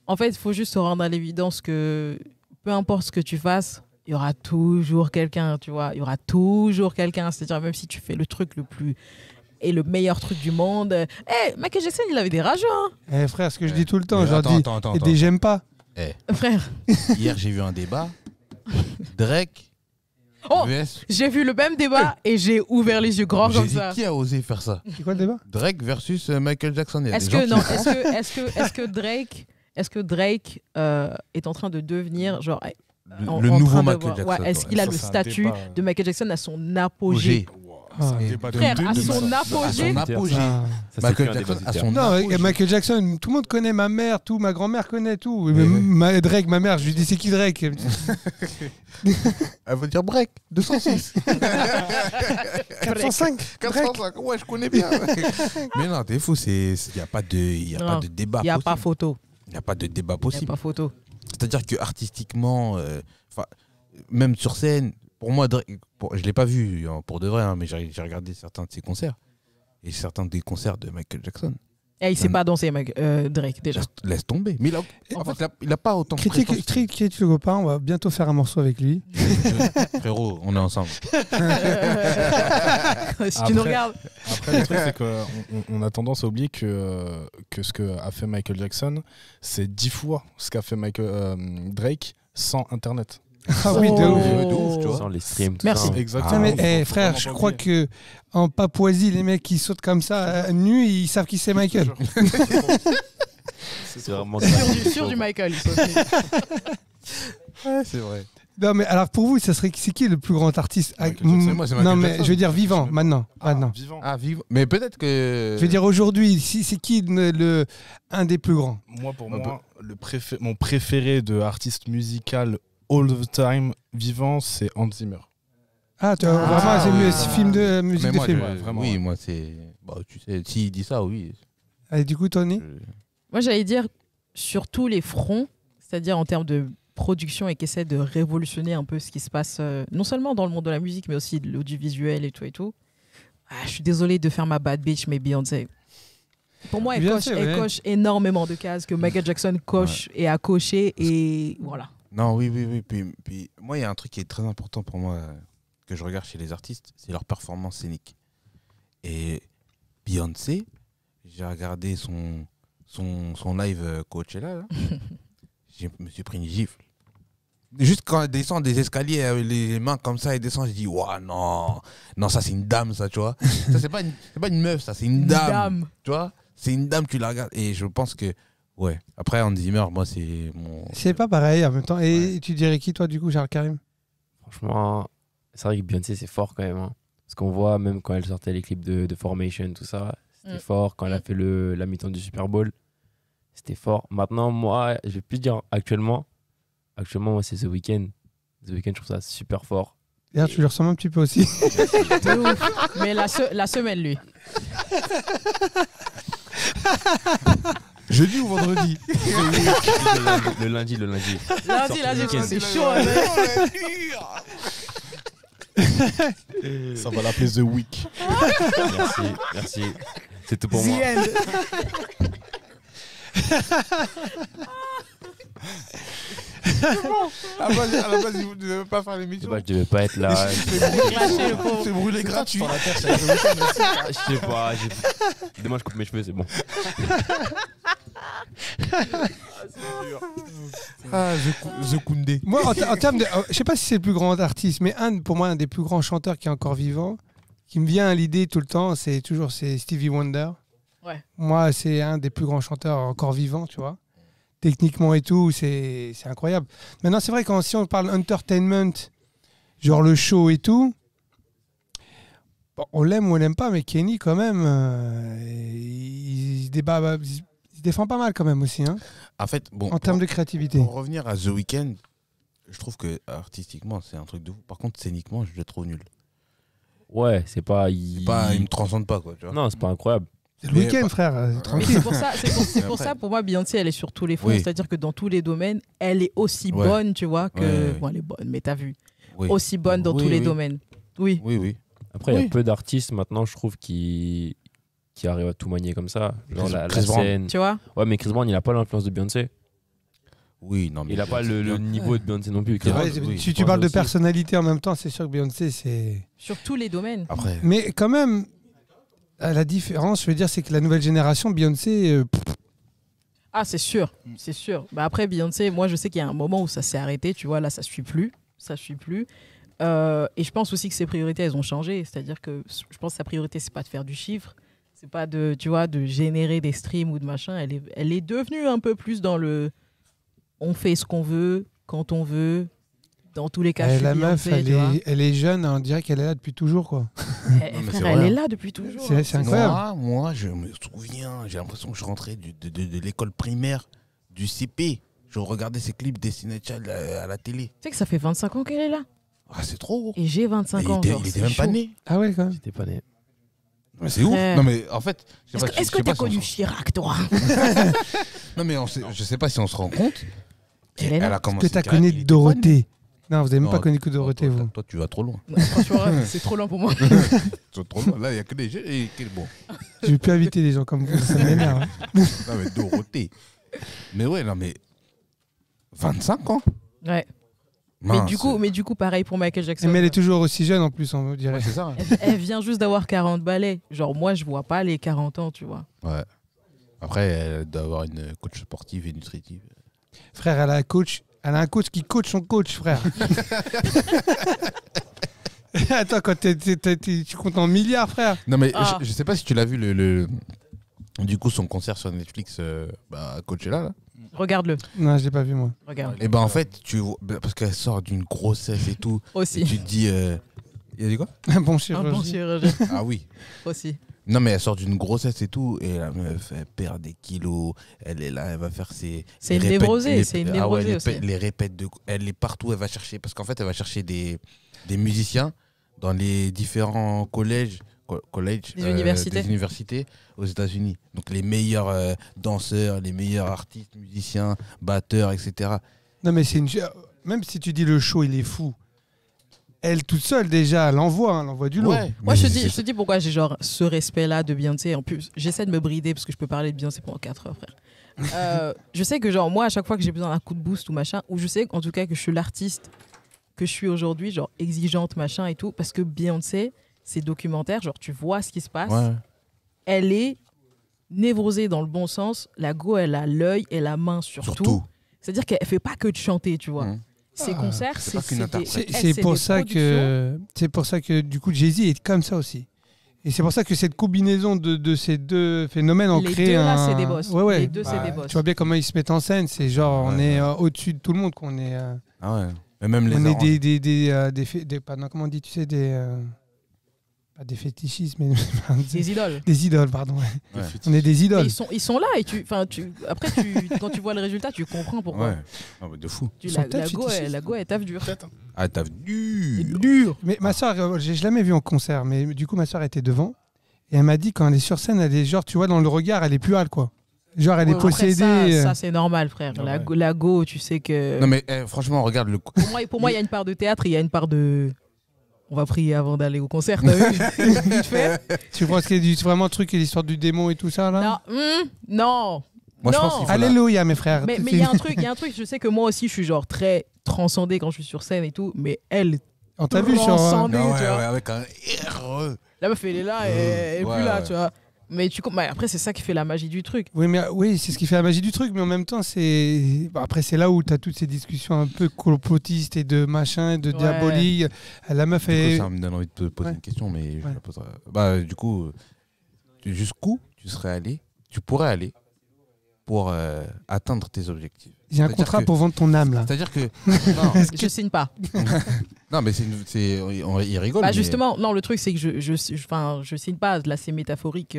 en fait, il faut juste se rendre à l'évidence que peu importe ce que tu fasses, il y aura toujours quelqu'un, tu vois. Il y aura toujours quelqu'un. C'est-à-dire, même si tu fais le truc le plus et le meilleur truc du monde. Michael Jackson, il avait des rageux, hein. Frère, ce que je dis tout le temps, Mais je leur dis, attends. et des j'aime pas. Frère. Hier, j'ai vu un débat. Drake. Oh, VS. j'ai vu le même débat et j'ai ouvert les yeux grands J'ai comme dit, ça. qui a osé faire ça? C'est quoi le débat? Drake versus Michael Jackson. Il y a Est-ce des gens que, qui- non, est-ce que Drake est en train de devenir genre le en nouveau train de Michael voir- Jackson. ouais, est-ce qu'il a Ça, le c'est un statut débat. de Michael Jackson à son apogée? Ogé. Ah. C'est un débat de Frère, à deux, son ça. apogée. À son apogée. Ah. Ça, c'est Michael plus un Jackson débat à de son Non, apogée. Michael Jackson, tout le monde connaît ma mère, ma grand-mère connaît tout. Mais ouais. Drake, ma mère, je lui dis c'est qui Drake? Elle veut dire break. 206. 405 Drake. 405. Ouais, je connais bien. Mais non, t'es fou. Il n'y a pas de Non, débat Il n'y a pas possible. photo. Il n'y a pas de débat Il n'y a possible. pas photo. C'est-à-dire que artistiquement, même sur scène, pour moi, Drake, je l'ai pas vu hein, pour de vrai, hein, mais j'ai regardé certains de ses concerts et certains des concerts de Michael Jackson. Et il sait pas danser, Drake, déjà. Laisse tomber. Mais il a pas autant de Critique prestance. le copain, on va bientôt faire un morceau avec lui. Frérot, on est ensemble. Si tu nous regardes. Après, le truc, c'est qu'on a tendance à oublier que ce qu'a fait Michael Jackson, c'est 10 fois ce qu'a fait Drake sans Internet. Ah oui, de Oh. ouf. De ouf, tu vois. Sans les streams, tout Merci. ça. Exactement. Ah, mais, Faut frère, vraiment je pas crois oublier. que en Papouasie, les mecs qui sautent comme ça, nus, ils savent qui c'est Michael. C'est vraiment Sur du Michael. ils sont aussi. Ouais, c'est vrai. Non, mais alors pour vous, c'est qui le plus grand artiste Michael Jackson. Moi, c'est Non, Michael mais Jackson. je veux dire vivant, maintenant. Maintenant. Vivant. Ah, vive. Mais peut-être que. Je veux dire aujourd'hui, c'est qui un des plus grands? Moi, pour Un moi, mon préféré de artiste musical all the time vivant, c'est Hans Zimmer. Ah, tu vois, Ah, vraiment, c'est ouais. mieux, c'est film de musique Mais de moi, film. Ouais, vraiment, oui, ouais. moi, c'est. Bah, tu sais, s'il dit ça, oui. Allez, du coup, Tony Je- Moi, j'allais dire sur tous les fronts, c'est-à-dire en termes de production et qui essaie de révolutionner un peu ce qui se passe, non seulement dans le monde de la musique, mais aussi de l'audiovisuel et tout et tout. Ah, je suis désolée de faire ma bad bitch, mais Beyoncé. Pour moi, Beyoncé, elle ouais. coche énormément de cases que Michael Jackson coche et a coché. Et voilà. Non, oui. Puis, moi, il y a un truc qui est très important pour moi que je regarde chez les artistes, c'est leur performance scénique. Et Beyoncé, j'ai regardé son live Coachella, là. Je me suis pris une gifle. Juste quand elle descend des escaliers avec les mains comme ça, elle descend, je dis, waouh, non, ça c'est une dame, ça, tu vois. Ça, c'est pas une meuf, ça, c'est une dame. Tu vois, c'est une dame, tu la regardes. Et je pense que, ouais. Après, Hans Zimmer, moi, c'est mon. C'est pas pareil en même temps. Et tu dirais qui, toi, du coup, Charles Karim? Franchement, c'est vrai que Beyoncé, c'est fort quand même. Hein. Parce qu'on voit, même quand elle sortait les clips de Formation, tout ça, c'était fort. Quand elle a fait la mi-temps du Super Bowl, c'était fort. Maintenant, moi, je vais plus dire actuellement. Actuellement, moi, c'est The Weeknd. The Weeknd, je trouve ça super fort. D'ailleurs, tu le ressembles un petit peu aussi. De ouf. Mais la semaine, lui. Jeudi ou vendredi? le lundi. Lundi, week-end. c'est chaud. hein. Ça va l'appeler The Week. Merci. C'est tout pour moi. À la base, vous ne devez pas faire l'émission. Je devais pas être là. Lâchez le pauvre. C'est brûlé gratuit. Je sais pas. Demain, je coupe mes cheveux, c'est bon. Ah, The Koundé. Moi, en termes de. Je sais pas si c'est le plus grand artiste, mais pour moi, un des plus grands chanteurs qui est encore vivant, qui me vient à l'idée tout le temps, c'est Stevie Wonder. Ouais. Moi, c'est un des plus grands chanteurs encore vivants, tu vois. Techniquement et tout, c'est incroyable. Maintenant, c'est vrai, si on parle entertainment, genre le show et tout, bon, on l'aime ou on l'aime pas, mais Kenny, quand même, il se défend pas mal quand même aussi, hein, En fait, bon. en termes de créativité. Pour revenir à The Weeknd, je trouve que artistiquement, c'est un truc de fou. Par contre, scéniquement, je le trouve nul. Ouais, c'est pas. Il me transcende pas, quoi. Tu vois. Non, c'est pas incroyable. C'est le Mais week-end, pas- frère, Mais tranquille. c'est pour ça, pour moi, Beyoncé, elle est sur tous les fronts. Oui. C'est-à-dire que dans tous les domaines, elle est aussi Ouais. bonne, tu vois, que. Ouais. Bon, elle est bonne, mais t'as vu. Oui. Aussi bonne dans Oui, tous les oui. domaines. Oui. Oui. Après, il y Oui. a peu d'artistes maintenant, je trouve, qui arrivent à tout manier comme ça. Genre la Chris Brown. scène. Tu vois. Ouais, mais Chris Brown, il a pas l'influence de Beyoncé. Oui, non, mais. Il a pas le niveau de Beyoncé non plus. Chris Ouais, Brown, oui. si tu Moi parles de aussi. personnalité en même temps, c'est sûr que Beyoncé, c'est. Sur tous les domaines. Après. Mais quand même, la différence, je veux dire, c'est que la nouvelle génération, Beyoncé, Ah, c'est sûr. C'est sûr. Bah, après, Beyoncé, moi, je sais qu'il y a un moment où ça s'est arrêté. Tu vois, là, ça suit plus. Ça suit plus. Et je pense aussi que ses priorités, elles ont changé. C'est-à-dire que je pense que sa priorité, c'est pas de faire du chiffre. C'est pas de, tu vois, de générer des streams ou de machin. Elle est devenue un peu plus dans le. On fait ce qu'on veut, quand on veut. Dans tous les cas, je suis la meuf, Beyoncé, tu vois. elle est jeune, on dirait qu'elle est là depuis toujours, quoi. Non, mais Frère, c'est elle vrai. est là depuis toujours. C'est incroyable. Moi, je me souviens, j'ai l'impression que je rentrais de l'école primaire, du CP. Je regardais ses clips Destiny's Child à la télé. Tu sais que ça fait 25 ans qu'elle est là. Ah, c'est trop. Et j'ai 25 ans. genre, Il était c'est même pas chaud. né. Ah ouais, quand même. J'étais pas né. Mais c'est ouf. Frère. Non, mais en fait, je sais pas- Est-ce je que sais t'as pas si on connu se- Chirac, toi Non, mais je sais pas si on se rend compte. Elle est là. a Est-ce commencé que t'as une carrière, connu il était Dorothée? Non, vous avez même Non, pas connu que pas né. Dorothée, vous. Toi, tu vas trop loin. Ouais, franchement, c'est trop lent pour moi. C'est trop loin. Là, il y a que des jeunes. Et bon. Je vais plus inviter des gens comme vous, ça m'énerve. hein. Non, mais Dorothée. Mais ouais, non, mais 25 ans. Ouais. Mince. Mais du coup, pareil pour Michael Jackson. Mais elle est toujours aussi jeune en plus, on dirait. Ouais, c'est ça. Elle vient juste d'avoir 40 balais. Genre, moi, je vois pas les 40 ans, tu vois. Ouais. Après, elle doit avoir une coach sportive et nutritive. Frère, elle a un coach Elle a un coach qui coach son coach, frère. Attends, quand tu comptes en milliards, frère. Non, mais Ah. je sais pas si tu l'as vu, du coup, son concert sur Netflix, Coachella, là. Regarde-le. Non, je l'ai pas vu, moi. Regarde. Et ben, en fait, parce qu'elle sort d'une grossesse et tout. Et Aussi. tu te dis. Il a dit quoi? Un bon Un chirurgien. bon chirurgien. Ah oui. Aussi. Non, mais elle sort d'une grossesse et tout, et la meuf, elle perd des kilos, elle est là, elle va faire ses. C'est une les répètes- névrosée, les- c'est une ah ouais, névrosée aussi. les répètes elle est partout, elle va chercher, parce qu'en fait, elle va chercher des musiciens dans les différents collèges, Des universités. des universités aux États-Unis. Donc les meilleurs danseurs, les meilleurs artistes, musiciens, batteurs, etc. Non, mais c'est une. Même si tu dis le show, il est fou. Elle toute seule, déjà, elle envoie du lourd. Ouais, Moi, mais je c'est- te dis pourquoi j'ai genre ce respect-là de Beyoncé. En plus, j'essaie de me brider parce que je peux parler de Beyoncé pendant 4 heures, frère. Je sais que genre moi, à chaque fois que j'ai besoin d'un coup de boost ou machin, ou je sais en tout cas que je suis l'artiste que je suis aujourd'hui, genre exigeante, machin et tout, parce que Beyoncé, c'est documentaire, genre tu vois ce qui se passe. Ouais. Elle est névrosée dans le bon sens. La go, elle a l'œil et la main Surtout. C'est-à-dire qu'elle fait pas que de chanter, tu vois. Mhm. Ses Ah, concerts, c'est pas qu'une des- interprète. elle, C'est pour des ça que du coup Jay-Z est comme ça aussi. Et c'est pour ça que cette combinaison de ces deux phénomènes ont Les créé deux, là, un. c'est des boss. Ouais, ouais. Les deux, c'est des boss. Tu vois bien comment ils se mettent en scène. C'est genre on Ouais, est ouais. au-dessus de tout le monde. Qu'on est. Ah ouais. Mais même les On est arrangements. pardon, comment on dit, tu sais, pas des fétichistes, mais Des idoles. des idoles, pardon. Ouais. Ouais. On est des Mais idoles. ils sont là et après, quand tu vois le résultat, tu comprends pourquoi. Ouais. Ah ouais, de fou. Ils sont La peut-être go, fétichistes. la go, elle taffe dur. Ah, t'as vu. Dur. Mais ma soeur, je l'ai jamais vue en concert, mais du coup ma soeur était devant et elle m'a dit quand elle est sur scène, elle est genre, tu vois, dans le regard, elle est plus hâle, quoi. Genre, elle est Après, possédée. ça c'est normal, frère. Ouais. La go, tu sais que. Non, mais franchement, regarde le. Pour moi, il y a une part de théâtre et il y a une part de. On va prier avant d'aller au concert, t'as vu Vite fait. Tu penses qu'il y a vraiment le truc, l'histoire du démon et tout ça là? Non, non. Moi, je Non. pense qu'il faut la- Alléluia, mes frères. Mais il y a un truc, je sais que moi aussi, je suis genre très transcendé quand je suis sur scène et tout, mais elle, On t'a vu sur. transcendée, Non, tu ouais, vois. ouais, avec un RE. La meuf, elle est là, elle est Ouais, plus là, ouais. tu vois. Mais après, c'est ça qui fait la magie du truc. Oui, mais oui, c'est ce qui fait la magie du truc, mais en même temps, c'est. Bon, après, c'est là où tu as toutes ces discussions un peu complotistes et de machin, de Ouais. diabolique. La meuf Du coup, est. ça me donne envie de te poser Ouais. une question, mais je Ouais. la poserai. Bah, du coup, jusqu'où tu pourrais aller pour atteindre tes objectifs? J'ai un C'est-à-dire contrat que- pour vendre ton âme, là. C'est-à-dire que. Non, Je signe pas. non, mais il rigole. Bah mais- justement, non, le truc c'est que je signe pas. Là, c'est métaphorique.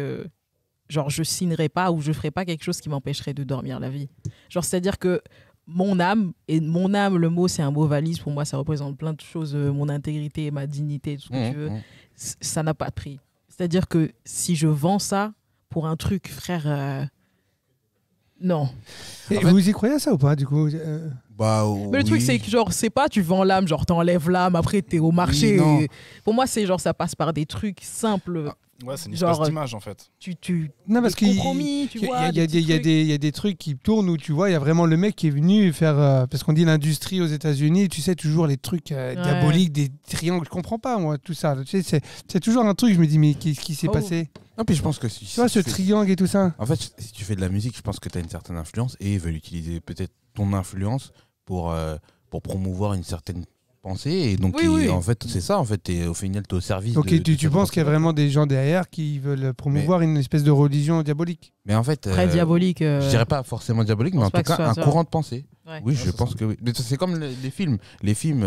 Genre, je signerai pas ou je ferai pas quelque chose qui m'empêcherait de dormir la vie. Genre, c'est-à-dire que mon âme, le mot, c'est un mot valise. Pour moi, ça représente plein de choses. Mon intégrité, ma dignité, tout ce que tu veux. Ça n'a pas de prix. C'est-à-dire que si je vends ça pour un truc, frère, non. Et En fait- vous y croyez à ça ou pas, du coup Bah, Mais le truc, c'est que, genre, c'est pas tu vends l'âme, genre, t'enlèves l'âme, après, t'es au marché. Oui, non. Et pour moi, c'est genre, ça passe par des trucs simples. Ouais, c'est une Genre, espèce d'image en fait. Non, parce des qu'il compromis, tu vois. il y a des trucs qui tournent où tu vois, il y a vraiment le mec qui est venu faire. Parce qu'on dit l'industrie aux États-Unis, tu sais, toujours les trucs diaboliques, des triangles. Je comprends pas, moi, tout ça. Tu sais, c'est toujours un truc, je me dis, mais qu'est-ce qui s'est Oh. passé? Non, puis je pense que si Tu vois, ce tu fais- triangle et tout ça. En fait, si tu fais de la musique, je pense que tu as une certaine influence et ils veulent utiliser peut-être ton influence pour promouvoir une certaine pensée. Et donc, Oui, oui. en fait, c'est ça. En fait, au final, tu es au service. Donc, de tu cette penses qu'il y a pensée-là. vraiment des gens derrière qui veulent promouvoir une espèce de religion diabolique? Mais en fait, Très diabolique. je dirais pas forcément diabolique, je mais en pense pas tout que ce cas, un soit ça. courant de pensée. Ouais. Oui, Ouais, je c'est pense ça. que oui. Mais c'est comme les films. Les films,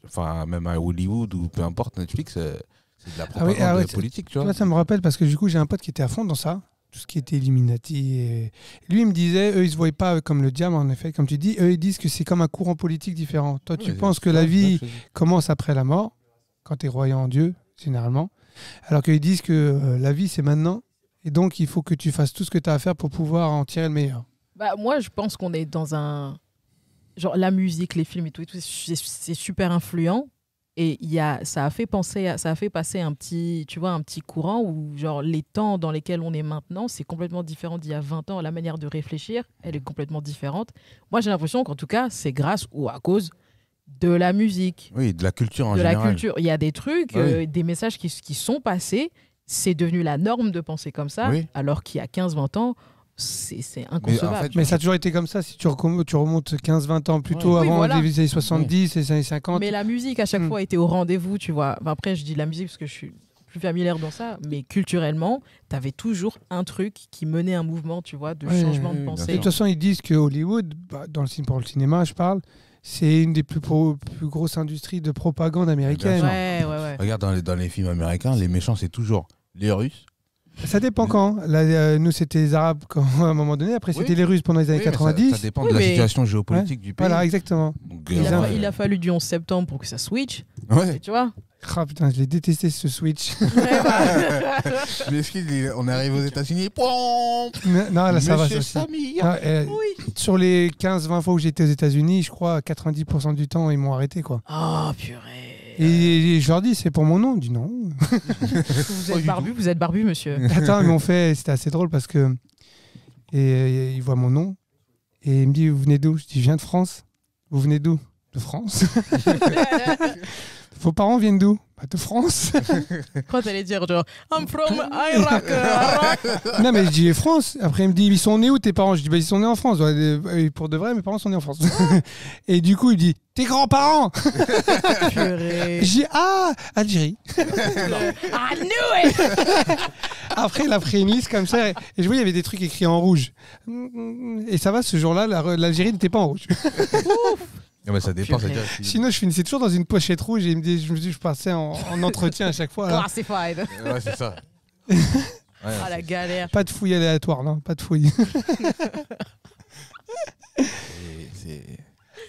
enfin, même à Hollywood ou peu importe, Netflix, c'est de la Ah oui, propagande c'est- politique, tu Tu vois. vois, ça me rappelle parce que du coup, j'ai un pote qui était à fond dans ça, tout ce qui était Illuminati. Et lui, il me disait, eux, ils se voyaient pas comme le diable, en effet, comme tu dis. Eux, ils disent que c'est comme un courant politique différent. Toi, tu Ouais, penses que c'est la ça, vie c'est ça. commence après la mort, quand tu es croyant en Dieu, généralement. Alors qu'ils disent que la vie, c'est maintenant. Et donc, il faut que tu fasses tout ce que tu as à faire pour pouvoir en tirer le meilleur. Bah, moi, je pense qu'on est dans un. Genre, la musique, les films et tout, c'est super influent. Et ça a fait passer un petit, tu vois, un petit courant où, genre, les temps dans lesquels on est maintenant, c'est complètement différent d'il y a 20 ans. La manière de réfléchir, elle est complètement différente. Moi, j'ai l'impression qu'en tout cas, c'est grâce ou à cause de la musique, Oui, de la culture en de général. la culture. Il y a des trucs, Ouais. des messages qui sont passés. C'est devenu la norme de penser comme ça, Oui. alors qu'il y a 15-20 ans, c'est inconcevable. Mais ça a toujours été comme ça. Si tu remontes 15-20 ans plus tôt, Oui, avant voilà. les années 70, les années 50. Mais la musique, à chaque fois, était au rendez-vous, tu vois. Enfin, après, je dis la musique parce que je suis plus familière dans ça, mais culturellement, tu avais toujours un truc qui menait un mouvement, tu vois, de changement de bien pensée. De toute façon, ils disent que Hollywood, pour le cinéma, je parle, c'est une des plus grosses industries de propagande américaine. Ouais. Regarde dans les films américains, les méchants, c'est toujours les Russes. Ça dépend quand. Là, nous, c'était les Arabes à un moment donné. Après, c'était les Russes pendant les années Oui, mais 90. Ça dépend Oui, de la mais- situation géopolitique du pays. Voilà, exactement. Donc, Il a fallu du 11 septembre pour que ça switch, ouais. et tu vois. Ah putain, je l'ai détesté ce switch. Mais on arrive aux États-Unis. Pouam Non, là, ça va. Monsieur Ça, aussi. Samir. Ah, sur les 15-20 fois où j'étais aux États-Unis, je crois 90% du temps, ils m'ont arrêté, quoi. Oh, purée. Et je leur dis, c'est pour mon nom. Je dis non. Vous êtes barbu, monsieur. Attends, ils m'ont fait. C'était assez drôle parce que. Et ils voient mon nom. Et ils me disent, vous venez d'où? Je dis, je viens de France. Vous venez d'où? De France. Vos parents viennent d'où? Bah, de France. Quand t'allais dire, genre, I'm from Iraq. Non, mais je dis France. Après, il me dit, ils sont nés où tes parents? Je dis, bah, ils sont nés en France. Ouais, pour de vrai, mes parents sont nés en France. Et du coup, il dit, tes grands-parents? Purée. Je dis, ah, Algérie. I knew it. Après, il a pris une liste comme ça. Et je vois, il y avait des trucs écrits en rouge. Et ça va, ce jour-là, l'Algérie n'était pas en rouge. Non, mais ça dépend. Purée. C'est-à-dire que- Sinon, je finissais toujours dans une pochette rouge et je me dis, je passais en entretien à chaque fois. Là. Classified. Ouais, c'est ça. Ah, la galère. Pas de fouille aléatoire, non, pas de fouille.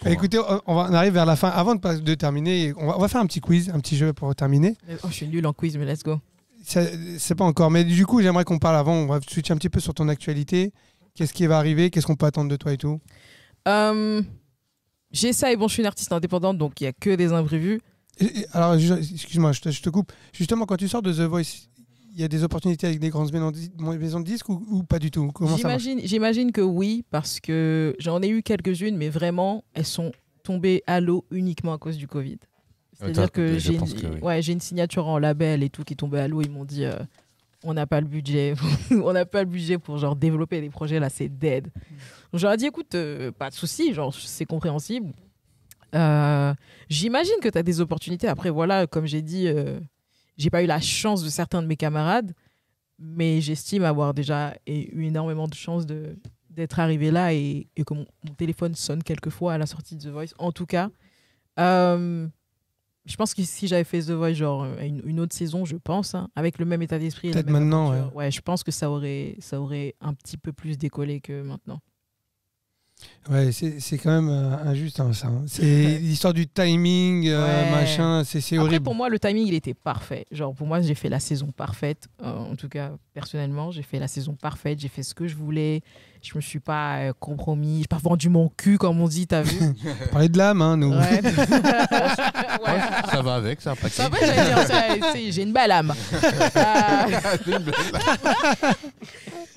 Écoutez, on arrive vers la fin. Avant de terminer, on va faire un petit quiz, un petit jeu pour terminer. Oh, je suis nulle en quiz, mais let's go. C'est pas encore, mais du coup, j'aimerais qu'on parle avant. On va switcher un petit peu sur ton actualité. Qu'est-ce qui va arriver? Qu'est-ce qu'on peut attendre de toi et tout? J'essaye, bon, je suis une artiste indépendante, donc il n'y a que des imprévus. Alors, excuse-moi, je te coupe. Justement, quand tu sors de The Voice, il y a des opportunités avec des grandes maisons de disques ou pas du tout? Comment ça marche? J'imagine que oui, parce que j'en ai eu quelques-unes, mais vraiment, elles sont tombées à l'eau uniquement à cause du Covid. C'est-à-dire que je pense que oui. j'ai une signature en label et tout qui est tombée à l'eau. Ils m'ont dit, on n'a pas le budget. On n'a pas le budget pour genre, développer des projets, là, c'est dead. Donc, je leur ai dit, écoute, pas de souci, genre, c'est compréhensible. J'imagine que tu as des opportunités. Après, voilà, comme j'ai dit, j'ai pas eu la chance de certains de mes camarades, mais j'estime avoir déjà eu énormément de chance d'être arrivé là et que mon téléphone sonne quelquefois à la sortie de The Voice. En tout cas, je pense que si j'avais fait The Voice, genre une autre saison, je pense, hein, avec le même état d'esprit. et la Peut-être même maintenant, aventure, ouais, je pense que ça aurait un petit peu plus décollé que maintenant. Ouais, c'est quand même injuste, hein, ça. Hein. C'est l'histoire du timing, Ouais. machin, c'est Après, horrible. pour moi, le timing, il était parfait. Genre, pour moi, j'ai fait la saison parfaite. En tout cas, personnellement, j'ai fait la saison parfaite. J'ai fait ce que je voulais. Je me suis pas compromis. J'ai pas vendu mon cul, comme on dit, t'as vu? On parlait de l'âme, hein, nous. Ouais. Ouais, ça va avec, ça. Ça va, j'allais dire ça. J'ai une belle âme.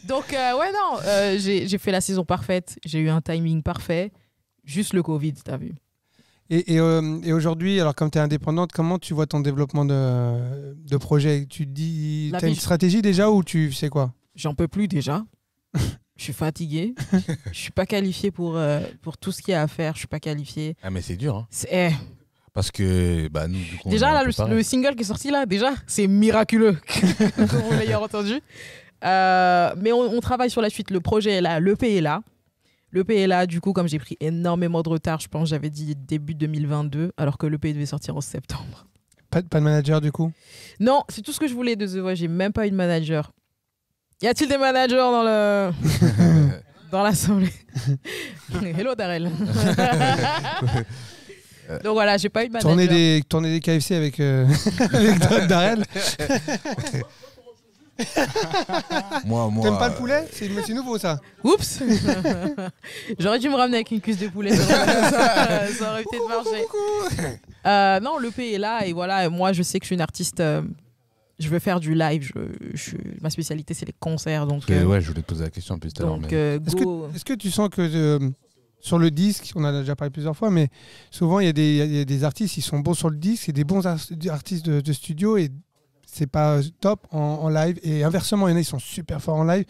Donc, ouais, non, j'ai fait la saison parfaite. J'ai eu un timing parfait. Juste le Covid, t'as vu? Et aujourd'hui, alors comme tu es indépendante, comment tu vois ton développement de projet? Tu te dis, La tu as une vie- stratégie déjà ou tu sais quoi? J'en peux plus déjà. Je suis fatiguée. Je suis pas qualifiée pour tout ce qu'il y a à faire. Je suis pas qualifiée. Ah, mais c'est dur, hein. C'est- Parce que, bah, nous, du coup, on Déjà, est un là, peu pareil. le single qui est sorti là, déjà, c'est miraculeux, comme vous l'avez entendu. Mais on travaille sur la suite. Le projet est là, l'EP est là. L'EP est là, du coup, comme j'ai pris énormément de retard, je pense, j'avais dit début 2022, alors que l'EP devait sortir en septembre. Pas de manager du coup? Non, c'est tout ce que je voulais de The Voice. J'ai même pas eu de manager. Y a-t-il des managers dans l'assemblée? Hello Darrell. Donc voilà, j'ai pas eu de manager. Tourner des KFC avec, avec Darrell. Moi, T'aimes pas le poulet? C'est nouveau ça. Oups. J'aurais dû me ramener avec une cuisse de poulet. Ça aurait peut-être marché. Non, l'EP est là et voilà. Moi, je sais que je suis une artiste. Je veux faire du live. Ma spécialité, c'est les concerts. Donc, Ouais, je voulais te poser la question plus tout à l'heure. donc mais- go. Est-ce que tu sens que sur le disque, on en a déjà parlé plusieurs fois, mais souvent il y a des artistes, ils sont bons sur le disque, c'est des bons artistes de studio et c'est pas top en live. Et inversement, il y en a, ils sont super forts en live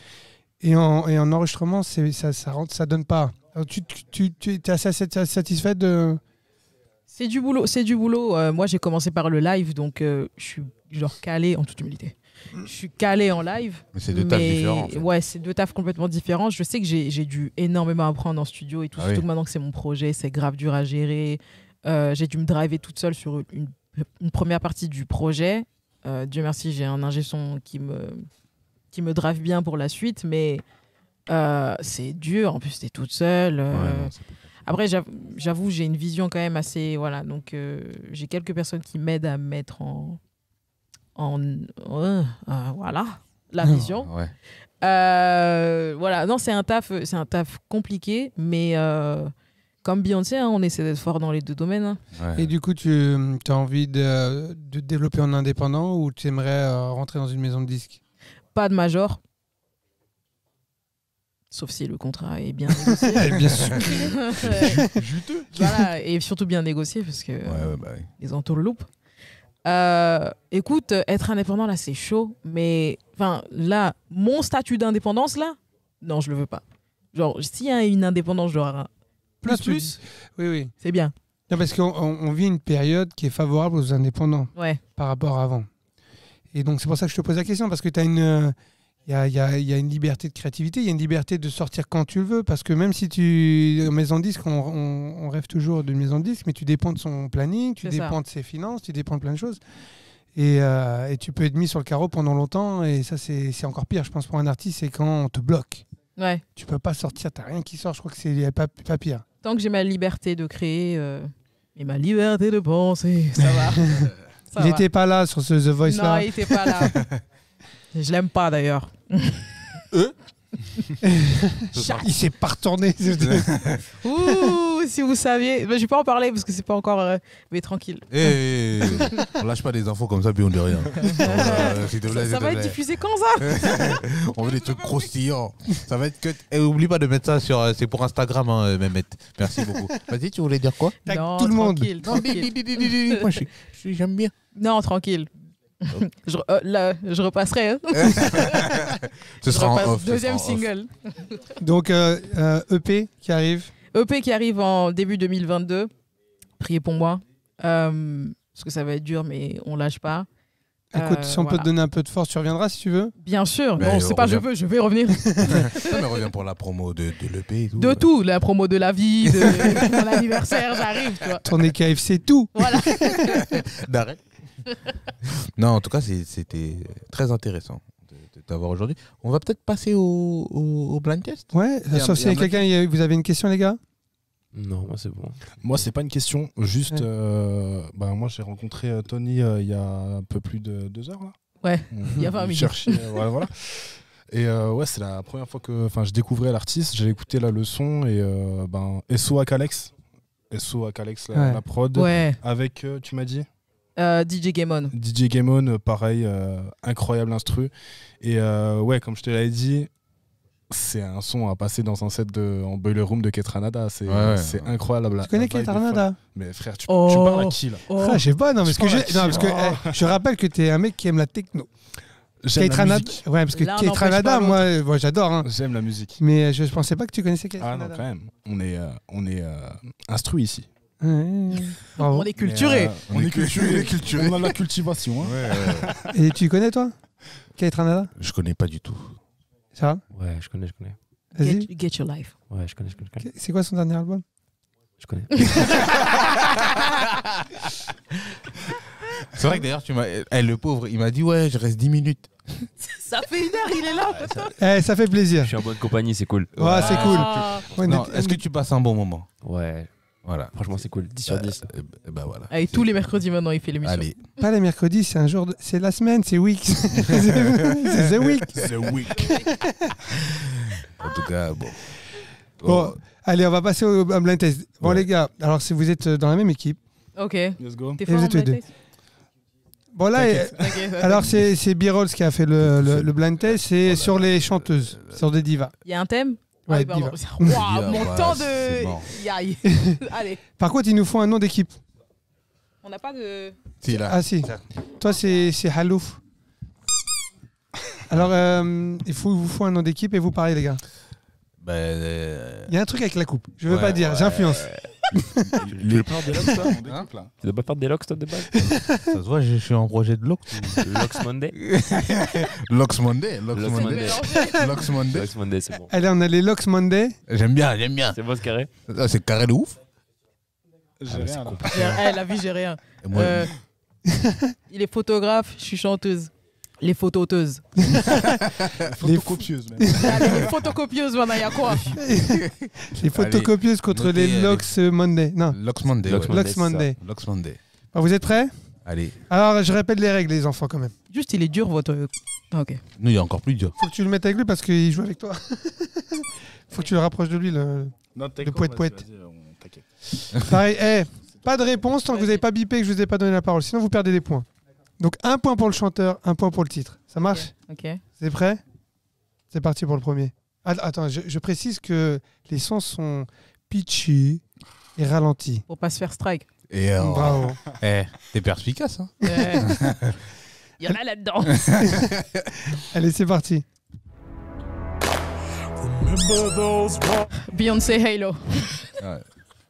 Et en enregistrement, ça donne pas. Alors, tu es assez satisfait de. C'est du boulot. Moi, j'ai commencé par le live, donc je suis genre calé en toute humilité. Je suis calé en live. Mais c'est deux tafs différents. En fait. Ouais, c'est 2 tafs complètement différents. Je sais que j'ai dû énormément apprendre en studio et tout, Ah surtout oui. que maintenant que c'est mon projet, c'est grave dur à gérer. J'ai dû me driver toute seule sur une première partie du projet. Dieu merci, j'ai un ingé son qui me drive bien pour la suite, mais c'est dur. En plus, t'es toute seule. Ouais, non, c'est- Après, j'avoue, j'ai une vision quand même assez... Voilà, donc j'ai quelques personnes qui m'aident à mettre voilà, la vision. Ouais. Ah. Non, c'est un taf compliqué, mais comme Beyoncé, hein, on essaie d'être fort dans les 2 domaines. Hein. Ouais. Et du coup, tu as envie de développer en indépendant ou tu aimerais rentrer dans une maison de disques? Pas de major. Sauf si le contrat est bien négocié. Bien sûr. Voilà, et surtout bien négocié, parce que Ouais, bah oui. les entourloupes. Écoute, être indépendant, là, c'est chaud. Mais là, mon statut d'indépendance, là, non, je le veux pas. Genre, s'il y a une indépendance, genre plus, Oui. c'est bien. Non, parce qu'on vit une période qui est favorable aux indépendants Ouais. par rapport à avant. Et donc, c'est pour ça que je te pose la question, parce que tu as une... Il y a une liberté de créativité, il y a une liberté de sortir quand tu le veux, parce que même si en maison de disque, on rêve toujours d'une maison de disque, mais tu dépends de son planning, tu C'est dépends de ses finances, tu dépends de plein de choses. Et tu peux être mis sur le carreau pendant longtemps, et ça, c'est encore pire, je pense, pour un artiste, c'est quand on te bloque. Ouais. Tu peux pas sortir, tu n'as rien qui sort, je crois que c'est pas pire. Tant que j'ai ma liberté de créer et ma liberté de penser, ça va. Ça Il va. n'était pas là sur ce The Voice Non, là. il était pas là. Je l'aime pas d'ailleurs. Il s'est pas retourné. Ouh, si vous saviez. Mais je vais pas en parler parce que c'est pas encore. Mais tranquille. On lâche pas des infos comme ça, puis on dit rien. S'il te plaît, Ça va être diffusé quand ça? On veut des trucs croustillants. Ça va être que. Et oublie pas de mettre ça sur. C'est pour Instagram, hein, Mehmet. Merci beaucoup. Vas-y, tu voulais dire quoi? Tac, Non, tout le monde. tranquille, tranquille. Moi, j'aime bien. Non, tranquille. Je repasserai. Hein. Ce Je sera en repasse off. ce deuxième sera en off. single. Donc, EP qui arrive. EP qui arrive en début 2022. Priez pour moi. Parce que ça va être dur, mais on lâche pas. Écoute, si on peut voilà. te donner un peu de force, tu reviendras si tu veux. Bien sûr. Mais Non, c'est pas revient. je vais revenir. Non, mais reviens pour la promo de l'EP et tout. De tout. La promo de la vie, de mon anniversaire, j'arrive. Tu vois. Tourner KFC, tout. Voilà. D'arrêt. Non, en tout cas, c'était très intéressant de t'avoir aujourd'hui. On va peut-être passer au blind test. Ouais, Et sauf un- si et un quelqu'un, vous avez une question, les gars? Non, moi c'est bon. Moi, c'est pas une question. Juste, Ouais. moi, j'ai rencontré Tony il y a un peu plus de 2 heures. Là. Ouais, il y a 20 minutes. Cherchait, voilà. Et ouais, c'est la première fois que je découvrais l'artiste. J'ai écouté la leçon et SO à Calex. SO à Calex, Ouais. la prod. Ouais. Avec, tu m'as dit DJ Game On. DJ Game On, pareil, incroyable instru. Et ouais, comme je te l'avais dit, c'est un son à passer dans un set en Boiler Room de Ketranada. C'est Ouais. incroyable. Tu connais Ketranada? Mais frère, tu Oh. parles à qui là Oh. Ah, je sais pas, non, parce Tu que, parles à qui, je rappelle que t'es un mec qui aime la techno. J'aime la Ketranada, musique. ouais, parce que L'un n'empêche Ketranada, pas moi j'adore, hein. J'aime la musique. Mais je pensais pas que tu connaissais Ah non, Ketranada. quand même. On est instruit ici. Ouais. Bravo. On est culturé. On est culturé. culturé. On a de la cultivation. Hein. Et tu connais, toi Ketranada? Je connais pas du tout. Ça va? Ouais, je connais. Vas-y. Get your life. Ouais, je connais. C'est quoi son dernier album? Je connais. C'est vrai que d'ailleurs, le pauvre, il m'a dit ouais, je reste 10 minutes. Ça fait 1 heure, il est là. Ça fait plaisir. Je suis en bonne compagnie, c'est cool. Ouais, c'est cool. Ah. Ouais, Non, on est-ce que tu passes un bon moment? Ouais, Voilà. franchement, c'est cool. 10 sur 10. Bah voilà. Avec tous les mercredis maintenant, il fait l'émission. Allez. Pas les mercredis, c'est un jour, c'est la semaine, c'est week. C'est the week. The Week. En tout cas, bon. Bon, allez, on va passer au blind test. Bon, Ouais. les gars, alors si vous êtes dans la même équipe, Ok. Let's go. T'es Et vous fort en êtes les blind deux. test? bon là, Ok, alors c'est B-Rolls qui a fait le blind test, c'est sur les chanteuses, sur des divas. Il y a un thème? Ouais, Ah, pardon. diva. Waouh, mon Bah, temps c'est de. mort. Yaï. Allez. Par contre, il nous faut un nom d'équipe. On n'a pas de. Si, là. Ah si. Toi, c'est Halouf. Alors, il vous faut un nom d'équipe et vous pareil, les gars. Ben, Il y a un truc avec la coupe. Je veux Ouais, pas dire, ouais. j'influence. Les plans de l'autre, là, mon équipe, là. Tu dois pas faire des locks, toi, de base ça se voit, je suis en projet de Locks. Locks Monday. Locks Monday. Locks Locks Monday. Locks Monday. Locks Monday, c'est bon. Allez, on a les Locks Monday. J'aime bien, j'aime bien. C'est bon, ce carré. Ah, c'est carré de ouf. J'ai mais c'est rien, là. compliqué. La vie, j'ai rien. Et moi, Il est photographe, je suis chanteuse. Les phototeuses. Photocopieuse, même. Allez, les photocopieuses, maintenant, il y a quoi? Les photocopieuses contre notez, les Locks Monday. Non, Locks Monday. Locks ouais. Monday. Locks Monday. Locks Monday. Ah, vous êtes prêts? Allez. Alors, je répète les règles, les enfants, quand même. Juste, il est dur, votre. Ah, ok. Nous, il y a encore plus dur. Faut que tu le mettes avec lui parce qu'il joue avec toi. Faut que tu le rapproches de lui. Non, Le poète-poète. T'inquiète. Pareil, pas de réponse tant que vous n'avez pas bipé et que je vous ai pas donné la parole. Sinon, vous perdez des points. Donc, 1 point pour le chanteur, 1 point pour le titre. Ça marche? Ok. C'est prêt? C'est parti pour le premier. Attends, je précise que les sons sont pitchés et ralentis. Pour pas se faire strike. Et Bravo. t'es perspicace, hein. Il y en a là-dedans. Allez, c'est parti. Beyoncé Halo.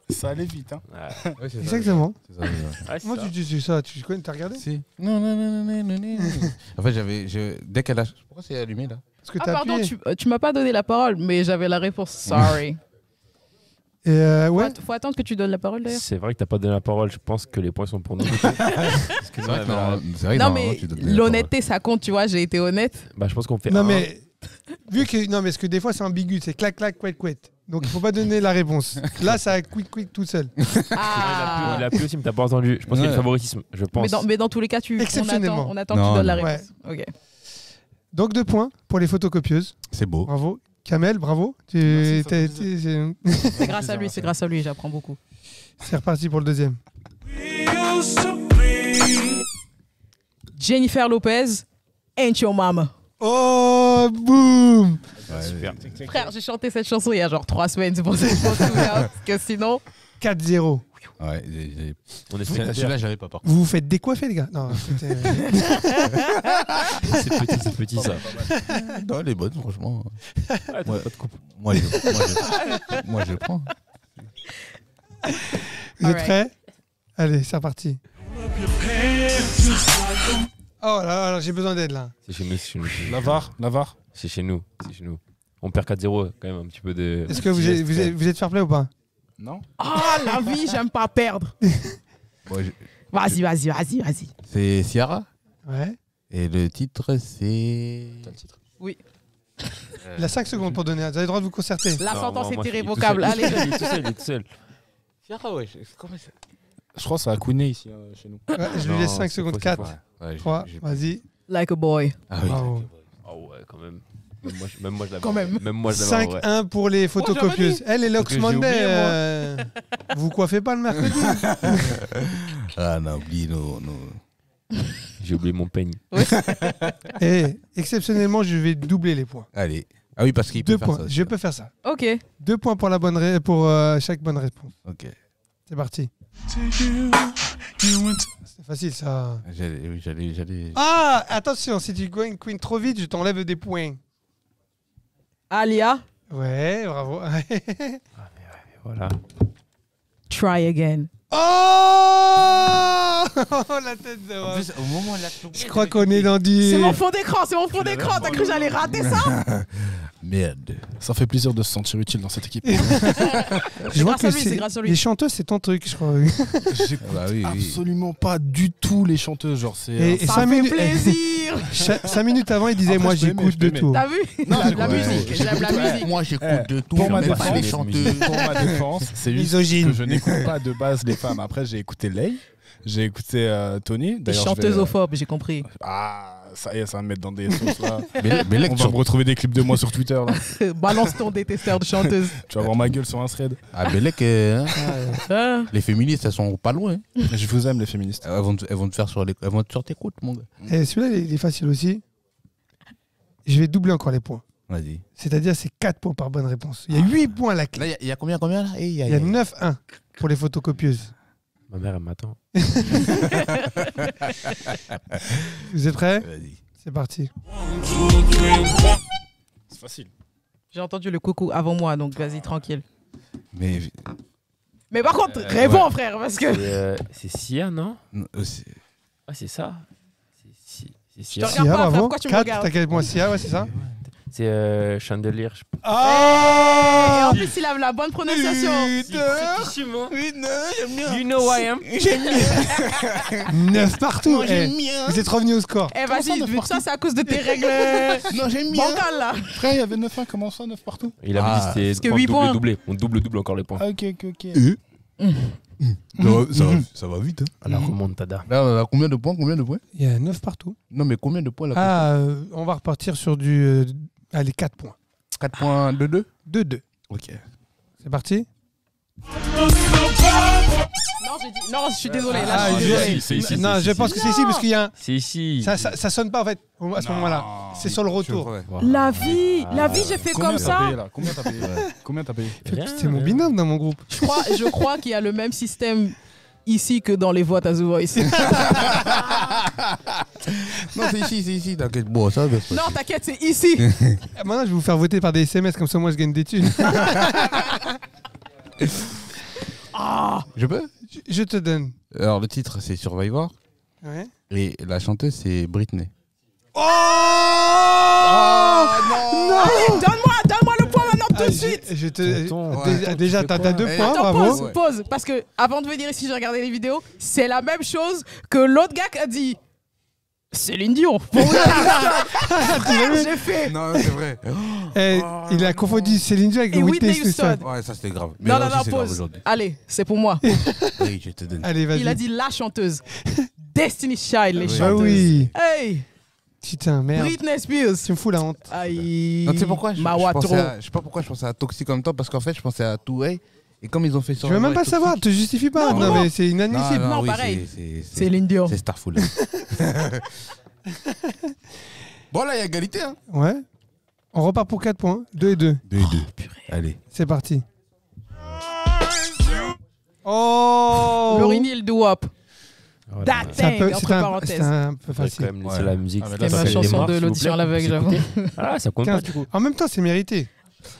Ça allait vite, hein. Ouais, c'est ça. Exactement. C'est ça, c'est ça. Ouais, c'est Moi, ça. tu dis ça, tu connais, t'as regardé? Si. Non, non, non, non, non, non, non. En fait, dès qu'elle a. Pourquoi c'est allumé là? Parce que Ah, t'as pardon, appuyé. tu m'as pas donné la parole, mais j'avais la réponse. Sorry. Et ouais. Faut attendre que tu donnes la parole d'ailleurs. C'est vrai que t'as pas donné la parole. Je pense que les points sont pour nous. Parce que nous, C'est vrai que on avait- c'est vrai que Non, normalement, mais tu donnes la l'honnêteté, ça compte, tu vois, j'ai été honnête. Bah, je pense qu'on fait. Non, un. mais vu que non, mais parce que des fois c'est ambigu, c'est clac clac couet couet. Donc il faut pas donner la réponse. Là, ça a quick quick tout seul. Ah. Il a plus aussi, mais t'as pas entendu. Je pense qu'il y a le Ouais. favoritisme. Je pense. Mais dans tous les cas, Exceptionnellement. on attend que Non, tu donnes la non. réponse. Ok. Donc 2 points pour les photocopieuses. C'est beau. Bravo. Kamel, bravo. Merci, ça fait C'est grâce à lui, j'apprends beaucoup. C'est reparti pour le deuxième. Jennifer Lopez, Ain't Your Mama. Oh, boum. Ouais, Super. Frère, j'ai chanté cette chanson il y a genre 3 semaines, c'est pour ça que je m'en souviens. Parce que sinon. 4-0. Ouais, On est celui-là, j'avais pas par contre. Vous vous faites décoiffer, les gars? Non, c'était- c'est petit ça. Non, elle est bonne, franchement. Ouais, t'as Ouais. pas de coupe. Moi, je prends. Vous êtes Alright. prêts? Allez, c'est reparti. Oh là là, j'ai besoin d'aide là. C'est chez nous, c'est chez nous. Lavar. C'est chez nous, c'est chez nous. On perd 4-0 quand même un petit peu de. Est-ce que vous êtes fair play ou pas? Non. Ah, la vie, j'aime pas perdre. Bon, Vas-y. c'est Ciara. Ouais. Et le titre, c'est. T'as le titre. Oui. Il a 5 secondes pour donner. Vous avez le droit de vous concerter. La Non, sentence moi, est il est tout irrévocable. seul. Allez. Il est tout seul. Ciara, ouais. Comment ça? Je crois que ça a couiné ici, chez nous. Ouais, je lui Non, laisse 5 c'est secondes. faux, c'est 4, faux. Ouais, 3, vas-y. Like a boy. Ah oui. Bravo. Oh ouais, quand même. Même moi, je l'avais. Quand même. Même moi, je l'avais. en vrai. 5-1 pour les photocopieuses. Elle, les Locks que j'ai Monday, oublié, vous coiffez pas le mercredi? Ah non, oublie J'ai oublié mon peigne. Et exceptionnellement, je vais doubler les points. Allez. Ah oui, parce qu'il 2 peut faire points. ça. Je peux faire ça. Ok. 2 points pour, pour chaque bonne réponse. Ok. C'est parti. C'est facile ça. J'allais. Ah, attention, si tu gagnes Queen trop vite, je t'enlève des points. Alia, Ouais, bravo. Voilà. try again. Oh la tête de En Rob. plus, au moment où Je crois qu'on est dans du... C'est mon fond d'écran. T'as cru que j'allais rater ça? Merde. Ça fait plaisir de se sentir utile dans cette équipe. Je vois grâce que à lui, c'est grâce à lui. les chanteuses, c'est ton truc, je crois. J'écoute Bah oui, oui. absolument pas du tout les chanteuses. Genre, c'est. Et Ça 5 fait minutes, plaisir. 5 minutes avant, il disait Après, moi je peux aimer, j'écoute je peux de aimer. tout. T'as vu? Non, La ouais, musique. J'aime la musique. Moi, j'écoute de tout. Pour ma même pas les défense, chanteuses. pour ma défense, c'est juste Misogyne. que je n'écoute pas de base les femmes. Après, j'ai écouté Lay, j'ai écouté Tony. Des D'ailleurs, je chanteuses vais- homophobes, j'ai compris. Ah, ça y est, ça va me mettre dans des sauces là. Mais là, On va me retrouver des clips de moi sur Twitter là. Balance ton détesteur de chanteuse. Tu vas voir ma gueule sur un thread. à Bellec, Hein? les féministes, elles sont pas loin. Je vous aime les féministes. Elles vont te faire sur tes côtes, mon gars. Et celui-là, il est facile aussi. Je vais doubler encore les points. Vas-y. C'est-à-dire, c'est 4 points par bonne réponse. Il y a 8 points à la clé. Là, il y a combien là? Il y a 9-1 pour les photocopieuses. Ma mère, elle m'attend. Vous êtes prêts? Vas-y. C'est parti. C'est facile. J'ai entendu le coucou avant moi, donc vas-y, tranquille. Mais Mais par contre, réponds, frère, parce que. C'est Sia, non? c'est- Ah, c'est ça. C'est Je Sia. te regarde pas, frère, bravo. pourquoi tu me 4, regardes? t'as quel point Sia, ouais, c'est ça. C'est Chandelier. Je... Et Ah en plus, il a la bonne prononciation. You know who I am. 9 partout. Eh, vous êtes revenu au score. Eh, Comment ça, vas-y, neuf vu que ça, partout c'est à cause de tes règles Non, j'aime bien. bancales, là. Frère, il y avait 9-1, comment ça, 9 partout? Il a Ah, dit parce que c'était 8 points. double. On double encore les points. Ah, ok. Ça va vite. Hein. À la remontada. Là, on a combien de points Il y a 9 partout. Non, mais combien de points là Ah, on va repartir sur du. Allez, 4 points. 4 points de 2. 2-2. Ok. C'est parti. Non, j'ai dit. Non, je suis désolé. Là, Ah, je suis je- désolé. C'est ici, non, je pense que c'est ici parce qu'il y a un. C'est ici. Ça sonne pas en fait à ce moment-là. C'est sur le retour. La vie, j'ai fait Combien comme t'as ça. payé là? Combien t'as payé? Combien t'as payé? Rien, C'est mon rien. binôme dans mon groupe. Je crois qu'il y a le même système ici que dans les votes à The Voice. Non, c'est ici, t'inquiète. Bon, ça va se passer. Non, t'inquiète, c'est ici. Maintenant, je vais vous faire voter par des SMS, comme ça, moi, je gagne des thunes. Je peux Je te donne. Alors, le titre, c'est Survivor. Ouais. Et la chanteuse, c'est Britney. Oh, Allez, donne-moi le point maintenant tout de suite. Je te. Tonton, Déjà, tu fais t'as quoi 2 Eh, points, Attends, bravo. pause. Parce que avant de venir ici, j'ai regardé les vidéos. C'est la même chose que l'autre gars qui a dit Céline Dion. Frère, j'ai fait. Non, c'est vrai. Eh, il a confondu Céline Dion avec Et Whitney Whitney Houston. Houston. Ouais, ça c'était grave. Mais Non, là non, aussi, non, c'est grave pause. aujourd'hui. Allez, c'est pour moi. Oui, je te donne. Allez, vas-y. Il a dit la chanteuse. Destiny's Child, les Oui. Ah chanteuses. oui. Hey, Putain, merde. Britney Spears. Tu me fous la honte. Aïe. Non, tu sais pourquoi Mawatro. je sais pas pourquoi je pensais à Toxic en même temps, parce qu'en fait, je pensais à Touay. Et comme ils ont fait Je Survivor veux même pas avec savoir, Toxic- te justifie pas. Non, Non, non. mais c'est inadmissible. Non, oui, pareil. c'est Céline Dion. C'est Starful. Bon, là, il y a égalité. Hein. Ouais. On repart pour 4 points. 2 et 2. 2 et 2. Allez. C'est parti. Oh Laurie Hill, Do Wop. Voilà. That C'est un thing, peu, entre c'est un parenthèses. peu Faudrait facile. quand même laisser Ouais. la musique. Ah, mais Ça là, C'est ma ça fait chanson démarre, de s'il vous l'audition à plaît, l'aveugle, vous j'avoue. écoutez. Ah, ça compte 15. pas du coup. En même temps, c'est mérité.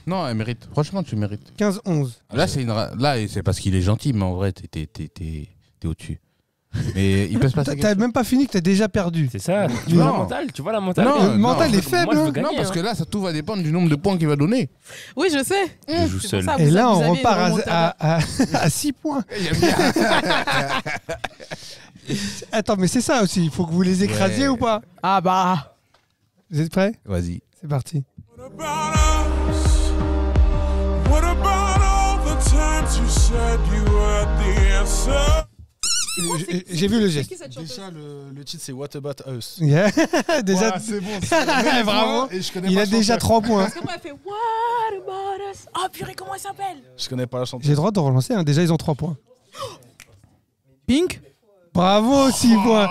Non, elle mérite. Franchement, tu mérites. 15-11. Là, c'est parce qu'il est gentil, mais en vrai, t'es au-dessus. Mais il peut se passer quelque T'as chose. même pas fini que t'as déjà perdu. C'est ça. Tu Non. vois la mentale. Tu vois la mentale. Non, Le mental non, est faible. moi, je veux hein. gagner, Non, parce hein. que là, tout va dépendre du nombre de points qu'il va donner. Oui, je sais. Je joue C'est seul. pour ça, Et vous là, aviez on une repart remontada. à 6 points. Attends, mais c'est ça aussi. Il faut que vous les écrasiez Ouais. ou pas? Ah bah. Vous êtes prêts? Vas-y. C'est parti. What about us? What about all the times you said you had the answer? J'ai vu le geste. Déjà, le titre c'est What About Us. Yeah. Déjà, Voilà, c'est bon. bravo. Et je connais Il pas a la déjà chanteuse. 3 points. Parce que moi, elle fait What about us? Oh purée, comment elle s'appelle? Je connais pas la chanteuse. J'ai le droit de relancer. Hein. Déjà, ils ont 3 points. Pink? Bravo, 6 points.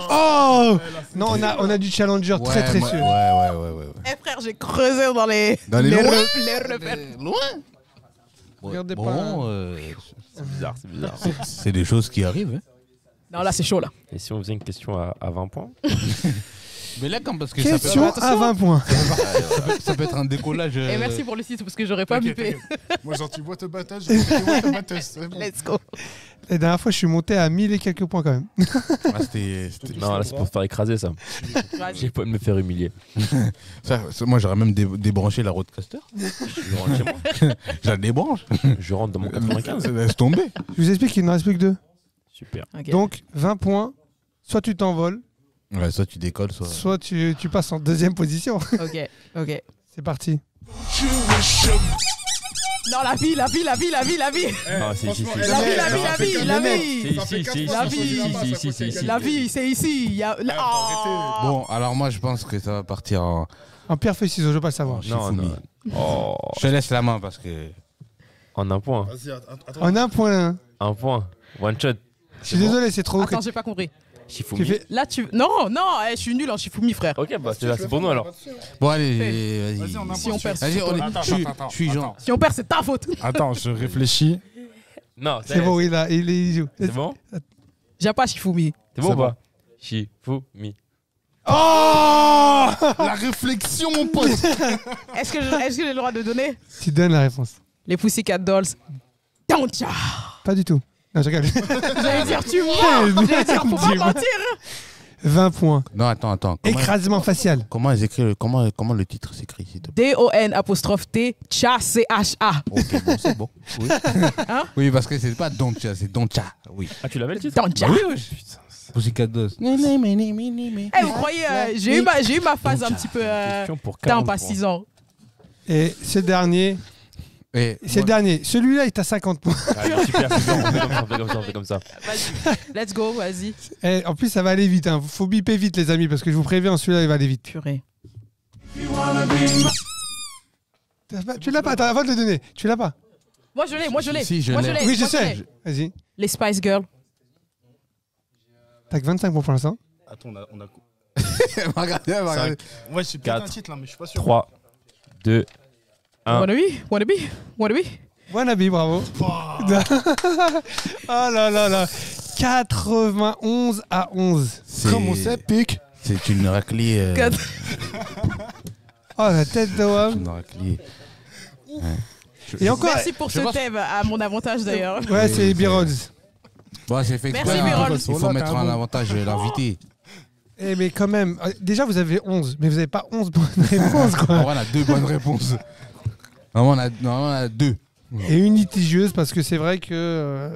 Oh non, on a du challenger très précieux. Ouais. Eh frère, j'ai creusé dans les. Dans les loin. les repères. Loin. Regardez Bon, pas. C'est bizarre, c'est bizarre. c'est des choses qui arrivent. Hein. Non, là, c'est chaud, là. Et si on faisait une question à 20 points? Mais là, parce que Question à 20 points. ça peut être un décollage. Et merci pour le site, parce que j'aurais pas T'inquiète, bipé. t'inquiète. Moi, genre, tu What About Us, j'ai fait What About Us. C'est bon. Let's go. La dernière fois, je suis monté à 1000 et quelques points quand même. C'était Non, là, c'est pour te faire écraser ça. Vas-y. J'ai pas de me faire humilier. moi, j'aurais même débranché la roadcaster. Je rentre chez moi. Je la débranche. Je rentre dans mon 95. Laisse tomber. Je vous explique qu'il ne reste plus que 2. Super. Ok. Donc, 20 points. Soit tu t'envoles, Ouais, soit tu décolles, soit tu passes en 2e position. Ok. C'est parti. Non, la vie. Non, c'est ici. La vie. C'est ici. La vie. Si. La vie, c'est ici. Il y a. Oh. Bon, alors moi, je pense que ça va partir en. En pierre, feuille, ciseaux, je veux pas le savoir. Non, non. Oh. Je te laisse la main parce que. En un point. Vas-y, attends. En 1 point. Un point. One shot. Je suis désolé, c'est trop. Attends, j'ai pas compris. Shifumi. Tu fais- Là, tu. Non, je suis nul en Shifumi, frère. Ok, bah c'est pour nous alors. Bon, allez, vas-y. Vas-y, on Si on perd, Vas-y, c'est toi. je suis Jean. Si on perd, c'est ta faute. Attends, je réfléchis. Non, C'est bon, il joue. C'est bon? J'aime pas Shifumi. C'est bon ou C'est bon. pas? Shifumi. Oh La réflexion, mon pote. Est-ce que j'ai le droit de donner? Tu donnes la réponse. Les Pussycat Dolls. Don't ya. Pas du tout. Non, je rigole. J'allais dire tu mens. J'allais dire faut pas Dis-moi. mentir. 20 points. Non, attends. Comment, Écrasement facial. comment le titre s'écrit, s'il te plaît? DON''T Cha CHA. Ok, bon, c'est bon. Oui. Hein? Oui, parce que c'est pas Doncha, c'est Doncha. Oui. Ah, tu l'avais le titre? Don't ya. Pussycat Dolls. Eh, vous croyez, j'ai eu ma phase un petit peu. Question pour T'as 40 pas points. 6 ans. Et c'est le dernier. Et C'est le dernier. Celui-là, il est à 50 points. Allez, super, c'est bon, on fait comme ça. Vas-y. Let's go, vas-y. Et en plus, ça va aller vite. Hein. Faut biper vite, les amis, parce que je vous préviens, celui-là, il va aller vite. Purée. Tu l'as pas, t'as avant de le donner. Tu l'as pas. Moi je l'ai. Si, je Moi, l'ai. Oui, je Moi, sais. l'ai. Vas-y. Les Spice Girls. T'as que 25 points pour l'instant. Attends, on a. regardez. Ouais, c'est peut-être Quatre. un titre là, mais je suis pas sûr. 3, 2, 1. Wannabe. Wannabe, bravo. Oh là là là. 91 à 11. Comment c'est, pique? C'est une raclée. Oh, la tête de Wam. Une raclée. Et encore. Merci pour ce thème à mon avantage d'ailleurs. Ouais, c'est B-Rods. Bon, j'ai fait Merci, exprès. Birol. Il faut mettre en avantage l'invité. Eh, mais quand même. Déjà, vous avez 11, mais vous avez pas 11 bonnes réponses, En quoi. vrai, on a 2 bonnes réponses. Normalement, on a 2. Et une litigieuse, parce que c'est vrai que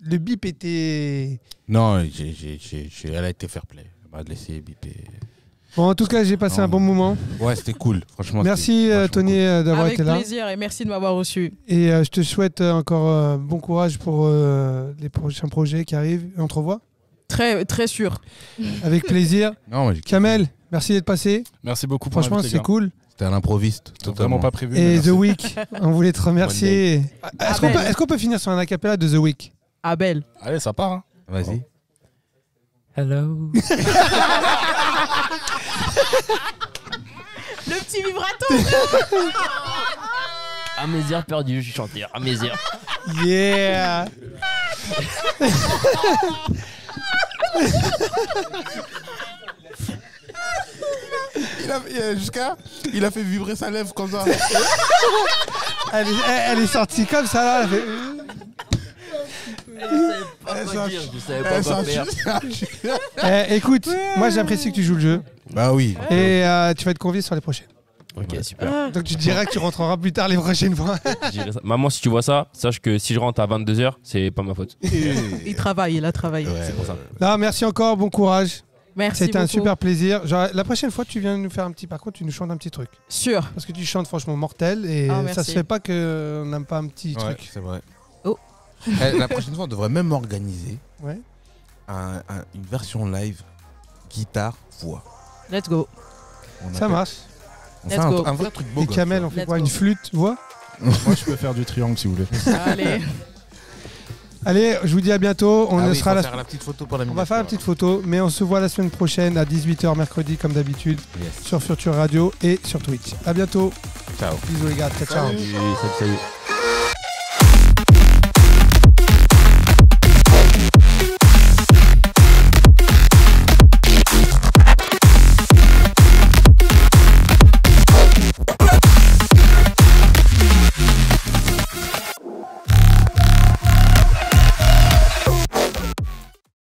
le bip était. Non, elle a été fair play. Elle m'a laissé biper. Bon, en tout cas, j'ai passé un bon moment. Ouais, c'était cool. Franchement. Merci, c'était vachement Tony, d'avoir Avec été là. plaisir et merci de m'avoir reçu. Et je te souhaite encore bon courage pour les prochains projets qui arrivent. Et on te revoit Très, très sûr. avec plaisir. cool. Non, moi, j'ai kiffé. Kamel, merci d'être passé. Merci beaucoup pour Franchement, l'invite, les c'est gars. cool. C'était à l'improviste. C'était Totalement. vraiment pas prévu. mais Et merci. The Week, on voulait te remercier. Abel. Est-ce qu'on peut finir sur un acapella de The Week? Abel. Allez, ça part. Hein. Vas-y. Hello. Le petit vibrato. À mes airs perdus, je chantais. À mes airs. Yeah. Il a fait vibrer sa lèvre comme ça. Elle est sortie comme ça là. Elle fait... Je savais pas quoi faire. Écoute, moi j'apprécie que tu joues le jeu Bah oui. et tu vas être convié sur les prochaines. Ok, super. Donc tu diras que tu rentreras plus tard les prochaines fois. Je dirais ça. Maman, si tu vois ça, sache que si je rentre à 22h, c'est pas ma faute. Il travaille, il a travaillé. Ouais, C'est pour ça. Non, merci encore, bon courage. Merci C'était un beaucoup. super plaisir. Genre, la prochaine fois, tu viens nous faire un petit parcours, tu nous chantes un petit truc. Sûr. Parce que tu chantes franchement mortel et Ah, ça merci. se fait pas qu'on n'aime pas un petit Ouais, truc. c'est vrai. Oh. La prochaine fois, on devrait même organiser Ouais. une version live guitare-voix. Let's go. Ça marche. On Let's fait go. un vrai truc beau. Et gosse, Kamel, tu on vois. fait Let's quoi? go. Une flûte, voix? Moi, je peux faire du triangle si vous voulez. Allez. Allez, je vous dis à bientôt. On Ah oui, sera faut la... faire la petite photo pour la On va faire la petite photo, mais on se voit la semaine prochaine à 18h mercredi comme d'habitude Yes. sur Future Radio et sur Twitch. À bientôt. Ciao. Bisous les gars. Ciao, ciao. Salut.